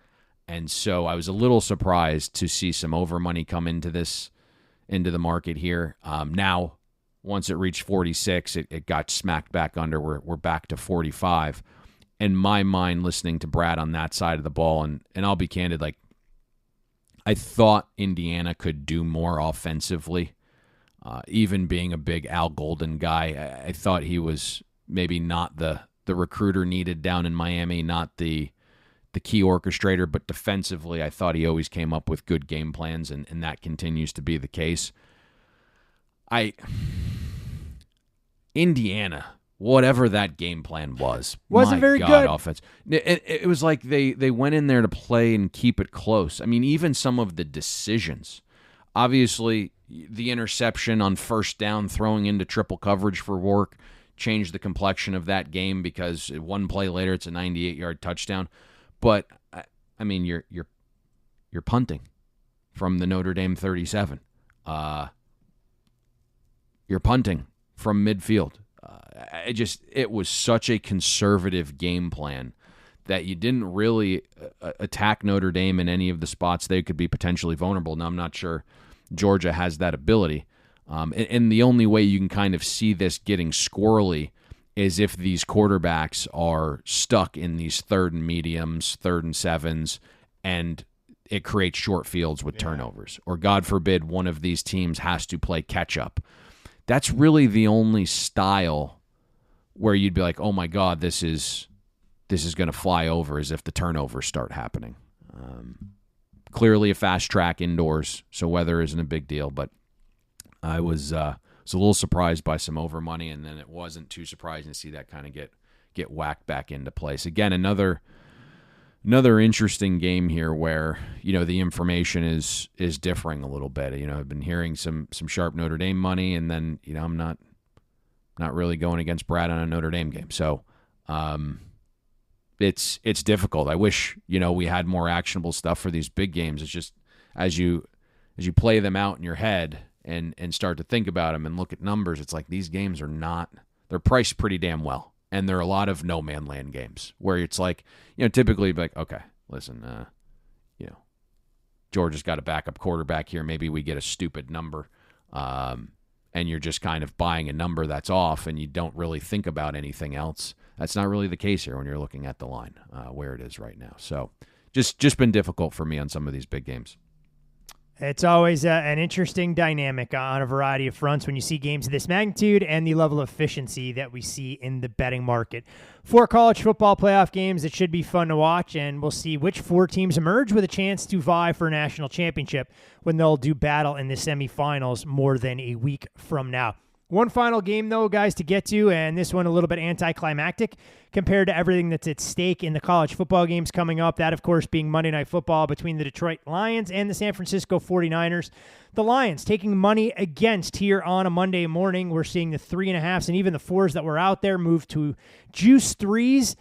And so I was a little surprised to see some over money come into the market here. Now, once it reached 46, it got smacked back under. We're back to 45. In my mind, listening to Brad on that side of the ball, and I'll be candid, like I thought Indiana could do more offensively. Even being a big Al Golden guy, I thought he was maybe not the recruiter needed down in Miami, not the key orchestrator, but defensively, I thought he always came up with good game plans, and that continues to be the case. Indiana, whatever that game plan wasn't very good. Offense. It was like they went in there to play and keep it close. I mean, even some of the decisions. Obviously, the interception on first down, throwing into triple coverage for Rourke, changed the complexion of that game because one play later, it's a 98-yard touchdown. But I mean, you're punting from the Notre Dame 37. You're punting from midfield. It was such a conservative game plan that you didn't really attack Notre Dame in any of the spots they could be potentially vulnerable. Now, I'm not sure Georgia has that ability. And the only way you can kind of see this getting squirrely is if these quarterbacks are stuck in these third and mediums, third and sevens, and it creates short fields with turnovers. Or, God forbid, one of these teams has to play catch-up. That's really the only style where you'd be like, oh, my God, this is this is going to fly over is if the turnovers start happening. Clearly a fast track indoors, so weather isn't a big deal, but I was a little surprised by some over money, and then it wasn't too surprising to see that kind of get whacked back into place. Again, another interesting game here where, the information is differing a little bit. I've been hearing some sharp Notre Dame money, and then, I'm not really going against Brad on a Notre Dame game. So, it's difficult. I wish, we had more actionable stuff for these big games. It's just as you play them out in your head and start to think about them and look at numbers, it's like these games they're priced pretty damn well. And there are a lot of no man land games where it's like, typically like, okay, listen, Georgia's got a backup quarterback here. Maybe we get a stupid number. And you're just kind of buying a number that's off and you don't really think about anything else. That's not really the case here when you're looking at the line where it is right now. So just been difficult for me on some of these big games. It's always an interesting dynamic on a variety of fronts when you see games of this magnitude and the level of efficiency that we see in the betting market. 4 college football playoff games that should be fun to watch, and we'll see which 4 teams emerge with a chance to vie for a national championship when they'll do battle in the semifinals more than a week from now. One final game, though, guys, to get to, and this one a little bit anticlimactic compared to everything that's at stake in the college football games coming up. That, of course, being Monday Night Football between the Detroit Lions and the San Francisco 49ers. The Lions taking money against here on a Monday morning. We're seeing the 3.5s and even the 4s that were out there move to juice 3s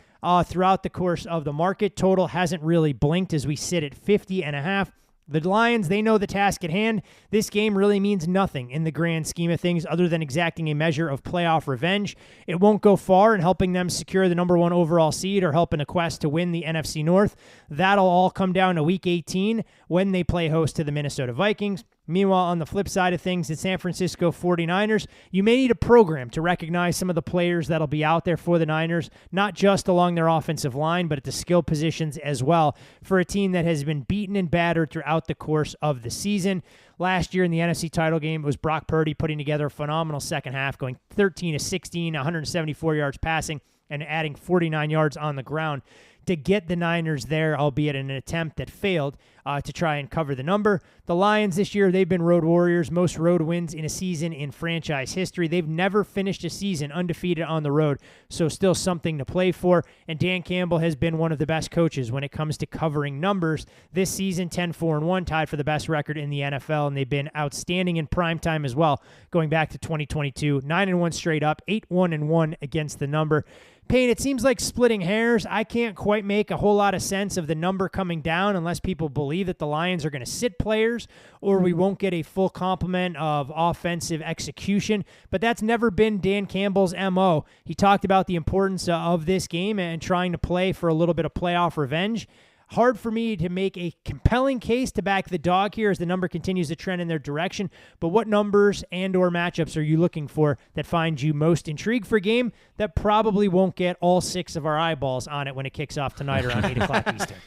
throughout the course of the market. Total hasn't really blinked as we sit at 50.5. The Lions, they know the task at hand. This game really means nothing in the grand scheme of things other than exacting a measure of playoff revenge. It won't go far in helping them secure the number 1 overall seed or help in a quest to win the NFC North. That'll all come down to Week 18 when they play host to the Minnesota Vikings. Meanwhile, on the flip side of things, the San Francisco 49ers, you may need a program to recognize some of the players that'll be out there for the Niners, not just along their offensive line, but at the skill positions as well, for a team that has been beaten and battered throughout the course of the season. Last year in the NFC title game, it was Brock Purdy putting together a phenomenal second half, going 13-16, 174 yards passing, and adding 49 yards on the ground to get the Niners there, albeit in an attempt that failed to try and cover the number. The Lions this year, they've been road warriors, most road wins in a season in franchise history. They've never finished a season undefeated on the road, so still something to play for. And Dan Campbell has been one of the best coaches when it comes to covering numbers. This season, 10-4-1, tied for the best record in the NFL, and they've been outstanding in primetime as well, going back to 2022. 9-1 straight up, 8-1-1 against the number. Payne, it seems like splitting hairs. I can't quite make a whole lot of sense of the number coming down unless people believe that the Lions are going to sit players or we won't get a full complement of offensive execution. But that's never been Dan Campbell's MO. He talked about the importance of this game and trying to play for a little bit of playoff revenge. Hard for me to make a compelling case to back the dog here as the number continues to trend in their direction. But what numbers and or matchups are you looking for that find you most intrigued for a game that probably won't get all 6 of our eyeballs on it when it kicks off tonight around 8 o'clock Eastern?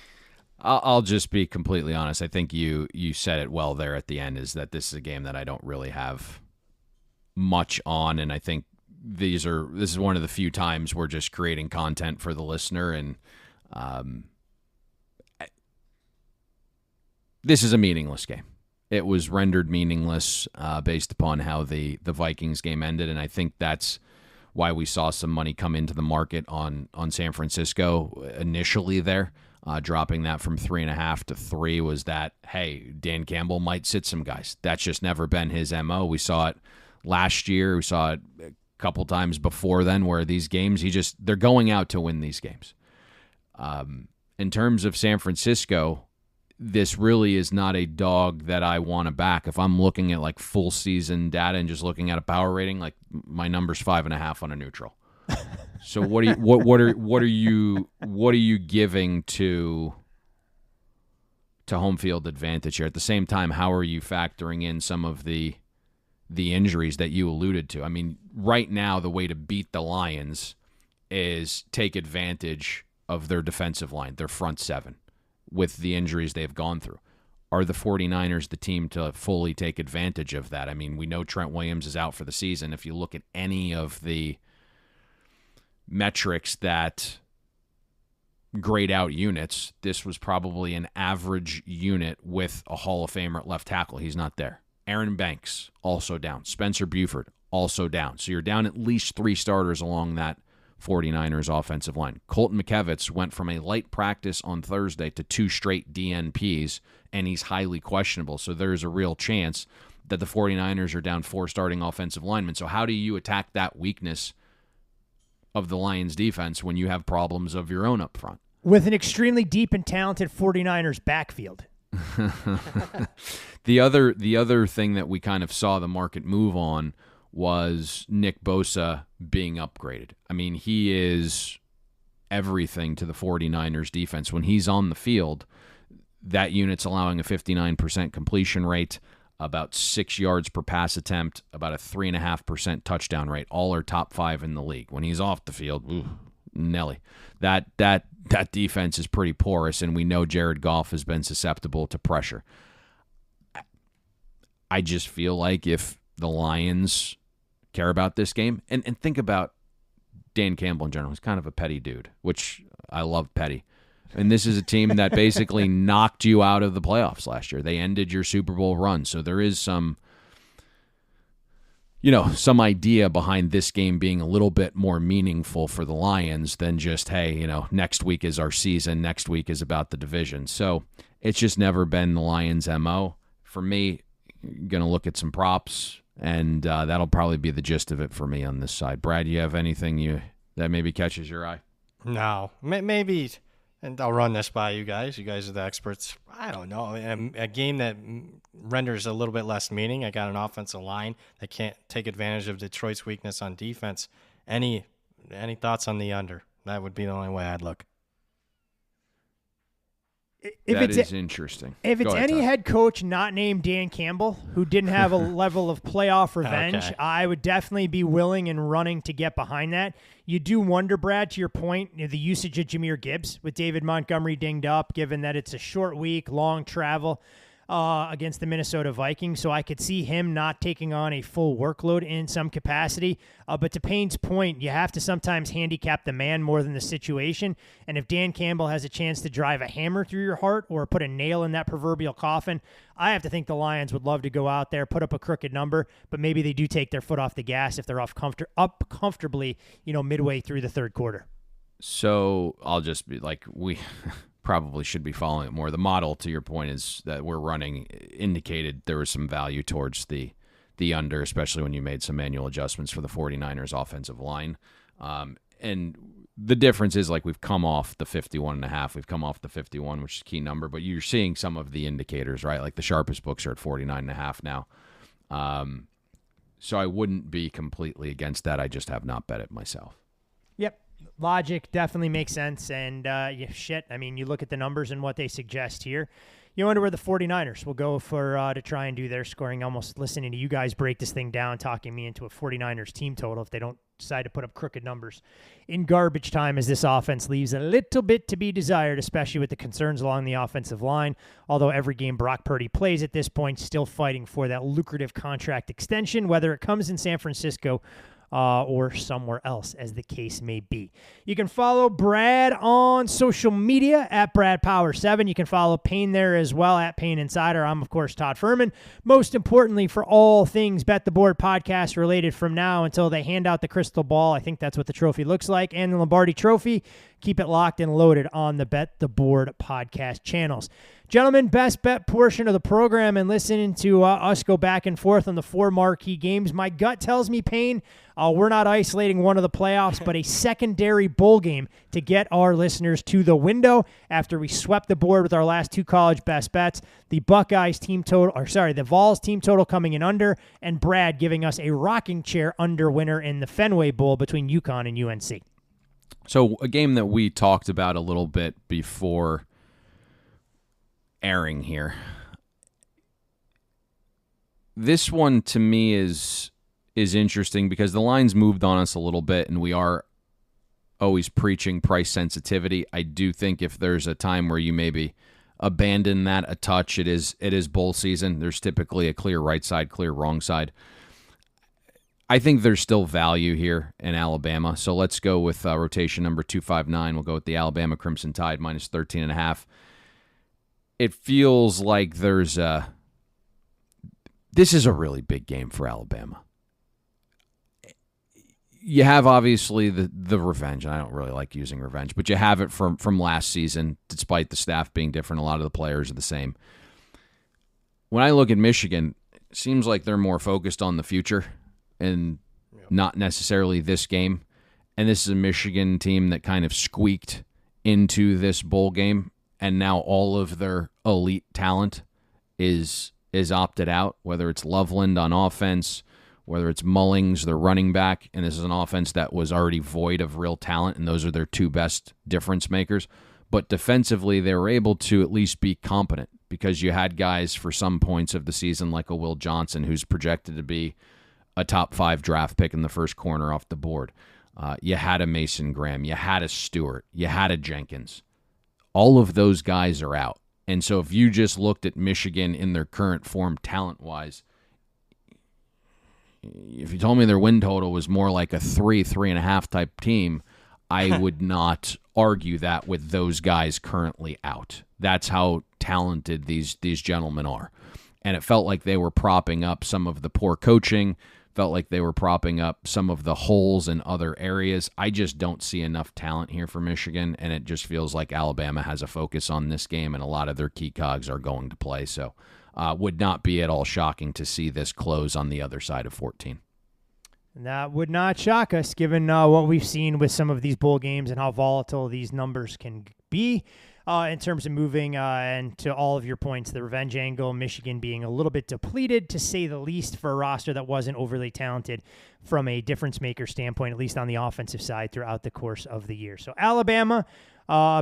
I'll just be completely honest. I think you said it well there at the end, is that this is a game that I don't really have much on, and I think this is one of the few times we're just creating content for the listener, and this is a meaningless game. It was rendered meaningless based upon how the Vikings game ended, and I think that's why we saw some money come into the market on San Francisco initially there. Dropping that from 3.5 to 3 was that, hey, Dan Campbell might sit some guys. That's just never been his MO. We saw it last year. We saw it a couple times before then where these games, they're going out to win these games. In terms of San Francisco, this really is not a dog that I want to back. If I'm looking at like full season data and just looking at a power rating, like my number's 5.5 on a neutral. So what are you giving to home field advantage here? At the same time, how are you factoring in some of the injuries that you alluded to? I mean, right now the way to beat the Lions is take advantage of their defensive line, their front 7. With the injuries they've gone through. Are the 49ers the team to fully take advantage of that? I mean, we know Trent Williams is out for the season. If you look at any of the metrics that grayed out units, this was probably an average unit with a Hall of Famer at left tackle. He's not there. Aaron Banks, also down. Spencer Buford, also down. So you're down at least 3 starters along that 49ers offensive line. Colton McKevitz went from a light practice on Thursday to 2 straight DNPs, and he's highly questionable. So there's a real chance that the 49ers are down 4 starting offensive linemen. So how do you attack that weakness of the Lions defense when you have problems of your own up front? With an extremely deep and talented 49ers backfield. The other thing that we kind of saw the market move on was Nick Bosa being upgraded. I mean, he is everything to the 49ers defense. When he's on the field, that unit's allowing a 59% completion rate, about 6 yards per pass attempt, about a 3.5% touchdown rate. All are top 5 in the league. When he's off the field, ooh, Nelly. That defense is pretty porous, and we know Jared Goff has been susceptible to pressure. I just feel like if the Lions care about this game, and think about Dan Campbell in general, he's kind of a petty dude, which I love petty. And this is a team that basically knocked you out of the playoffs last year. They ended your Super Bowl run. So there is some idea behind this game being a little bit more meaningful for the Lions than just, hey, next week is our season. Next week is about the division. So it's just never been the Lions' MO. For me, going to look at some props, and that'll probably be the gist of it for me on this side. Brad, you have anything that maybe catches your eye? No, maybe, and I'll run this by you guys. You guys are the experts. I don't know. A game that renders a little bit less meaning. I got an offensive line that can't take advantage of Detroit's weakness on defense. Any thoughts on the under? That would be the only way I'd look. That is interesting. If it's any head coach not named Dan Campbell who didn't have a level of playoff revenge, Okay. I would definitely be willing and running to get behind that. You do wonder, Brad, to your point, the usage of Jahmyr Gibbs with David Montgomery dinged up, given that it's a short week, long travel against the Minnesota Vikings. So I could see him not taking on a full workload in some capacity. But to Payne's point, you have to sometimes handicap the man more than the situation. And if Dan Campbell has a chance to drive a hammer through your heart or put a nail in that proverbial coffin, I have to think the Lions would love to go out there, put up a crooked number, but maybe they do take their foot off the gas if they're up comfortably, midway through the third quarter. So I'll just be like, we probably should be following it more. The model, to your point, is that we're running indicated there was some value towards the under, especially when you made some manual adjustments for the 49ers offensive line. And the difference is, like, we've come off the 51.5. We've come off the 51, which is a key number, but you're seeing some of the indicators, right? Like the sharpest books are at 49.5 now. So I wouldn't be completely against that. I just have not bet it myself. Yep. Logic definitely makes sense. And you look at the numbers and what they suggest here. You wonder where the 49ers will go to try and do their scoring. Almost listening to you guys break this thing down, talking me into a 49ers team total if they don't decide to put up crooked numbers in garbage time, as this offense leaves a little bit to be desired, especially with the concerns along the offensive line. Although every game Brock Purdy plays at this point, still fighting for that lucrative contract extension, whether it comes in San Francisco or somewhere else, as the case may be. You can follow Brad on social media at BradPower7. You can follow Payne there as well at Payne Insider. I'm, of course, Todd Fuhrman. Most importantly, for all things Bet the Board podcast related from now until they hand out the crystal ball, I think that's what the trophy looks like, and the Lombardi Trophy, keep it locked and loaded on the Bet the Board podcast channels. Gentlemen, best bet portion of the program, and listening to us go back and forth on the 4 marquee games. My gut tells me, Payne, we're not isolating one of the playoffs, but a secondary bowl game to get our listeners to the window after we swept the board with our last 2 college best bets. The the Vols team total coming in under, and Brad giving us a rocking chair under winner in the Fenway Bowl between UConn and UNC. So a game that we talked about a little bit before airing here. This one to me is interesting because the line's moved on us a little bit, and we are always preaching price sensitivity. I do think if there's a time where you maybe abandon that a touch, it is bowl season. There's typically a clear right side, clear wrong side. I think there's still value here in Alabama. So let's go with rotation number 259. We'll go with the Alabama Crimson Tide minus 13.5. It feels like this is a really big game for Alabama. You have obviously the revenge, and I don't really like using revenge, but you have it from last season, despite the staff being different. A lot of the players are the same. When I look at Michigan, it seems like they're more focused on the future and not necessarily this game. And this is a Michigan team that kind of squeaked into this bowl game, and now all of their elite talent is opted out, whether it's Loveland on offense, whether it's Mullings, their running back, and this is an offense that was already void of real talent, and those are their two best difference makers. But defensively, they were able to at least be competent because you had guys for some points of the season like a Will Johnson, who's projected to be a top 5 draft pick in the first corner off the board. You had a Mason Graham. You had a Stewart. You had a Jenkins. All of those guys are out. And so if you just looked at Michigan in their current form talent-wise, if you told me their win total was more like a 3.5 type team, I would not argue that with those guys currently out. That's how talented these gentlemen are. And it felt like they were propping up some of the poor coaching, felt like they were propping up some of the holes in other areas. I just don't see enough talent here for Michigan, and it just feels like Alabama has a focus on this game, and a lot of their key cogs are going to play. So would not be at all shocking to see this close on the other side of 14. That would not shock us, given what we've seen with some of these bowl games and how volatile these numbers can be in terms of moving. And to all of your points, the revenge angle, Michigan being a little bit depleted, to say the least, for a roster that wasn't overly talented from a difference maker standpoint, at least on the offensive side throughout the course of the year. So Alabama,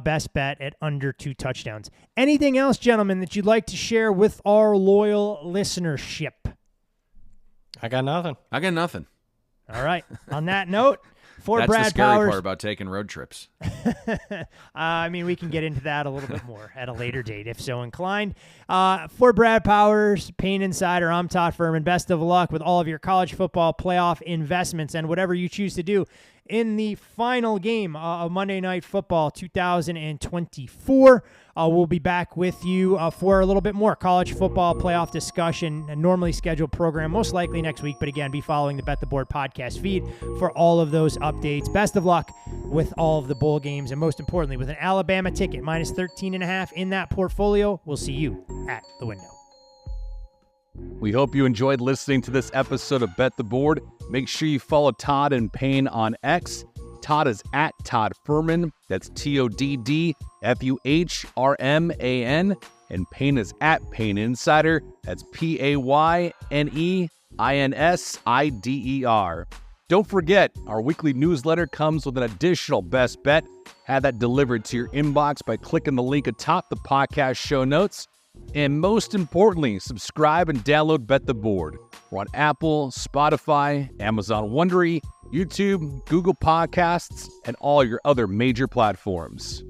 best bet at under 2 touchdowns. Anything else, gentlemen, that you'd like to share with our loyal listenership? I got nothing. All right. On that note, for That's Brad the scary Powers, part about taking road trips. I mean, we can get into that a little bit more at a later date, if so inclined. For Brad Powers, Payne Insider, I'm Todd Fuhrman. Best of luck with all of your college football playoff investments and whatever you choose to do in the final game of Monday Night Football 2024. We'll be back with you for a little bit more college football playoff discussion, a normally scheduled program, most likely next week. But again, be following the Bet the Board podcast feed for all of those updates. Best of luck with all of the bowl games, and most importantly, with an Alabama ticket, minus 13.5 in that portfolio. We'll see you at the window. We hope you enjoyed listening to this episode of Bet the Board. Make sure you follow Todd and Payne on X. Todd is at Todd Fuhrman. That's TODDFUHRMAN. And Payne is at Payne Insider. That's PAYNEINSIDER. Don't forget, our weekly newsletter comes with an additional best bet. Have that delivered to your inbox by clicking the link atop the podcast show notes. And most importantly, subscribe and download Bet the Board. We're on Apple, Spotify, Amazon Wondery, YouTube, Google Podcasts, and all your other major platforms.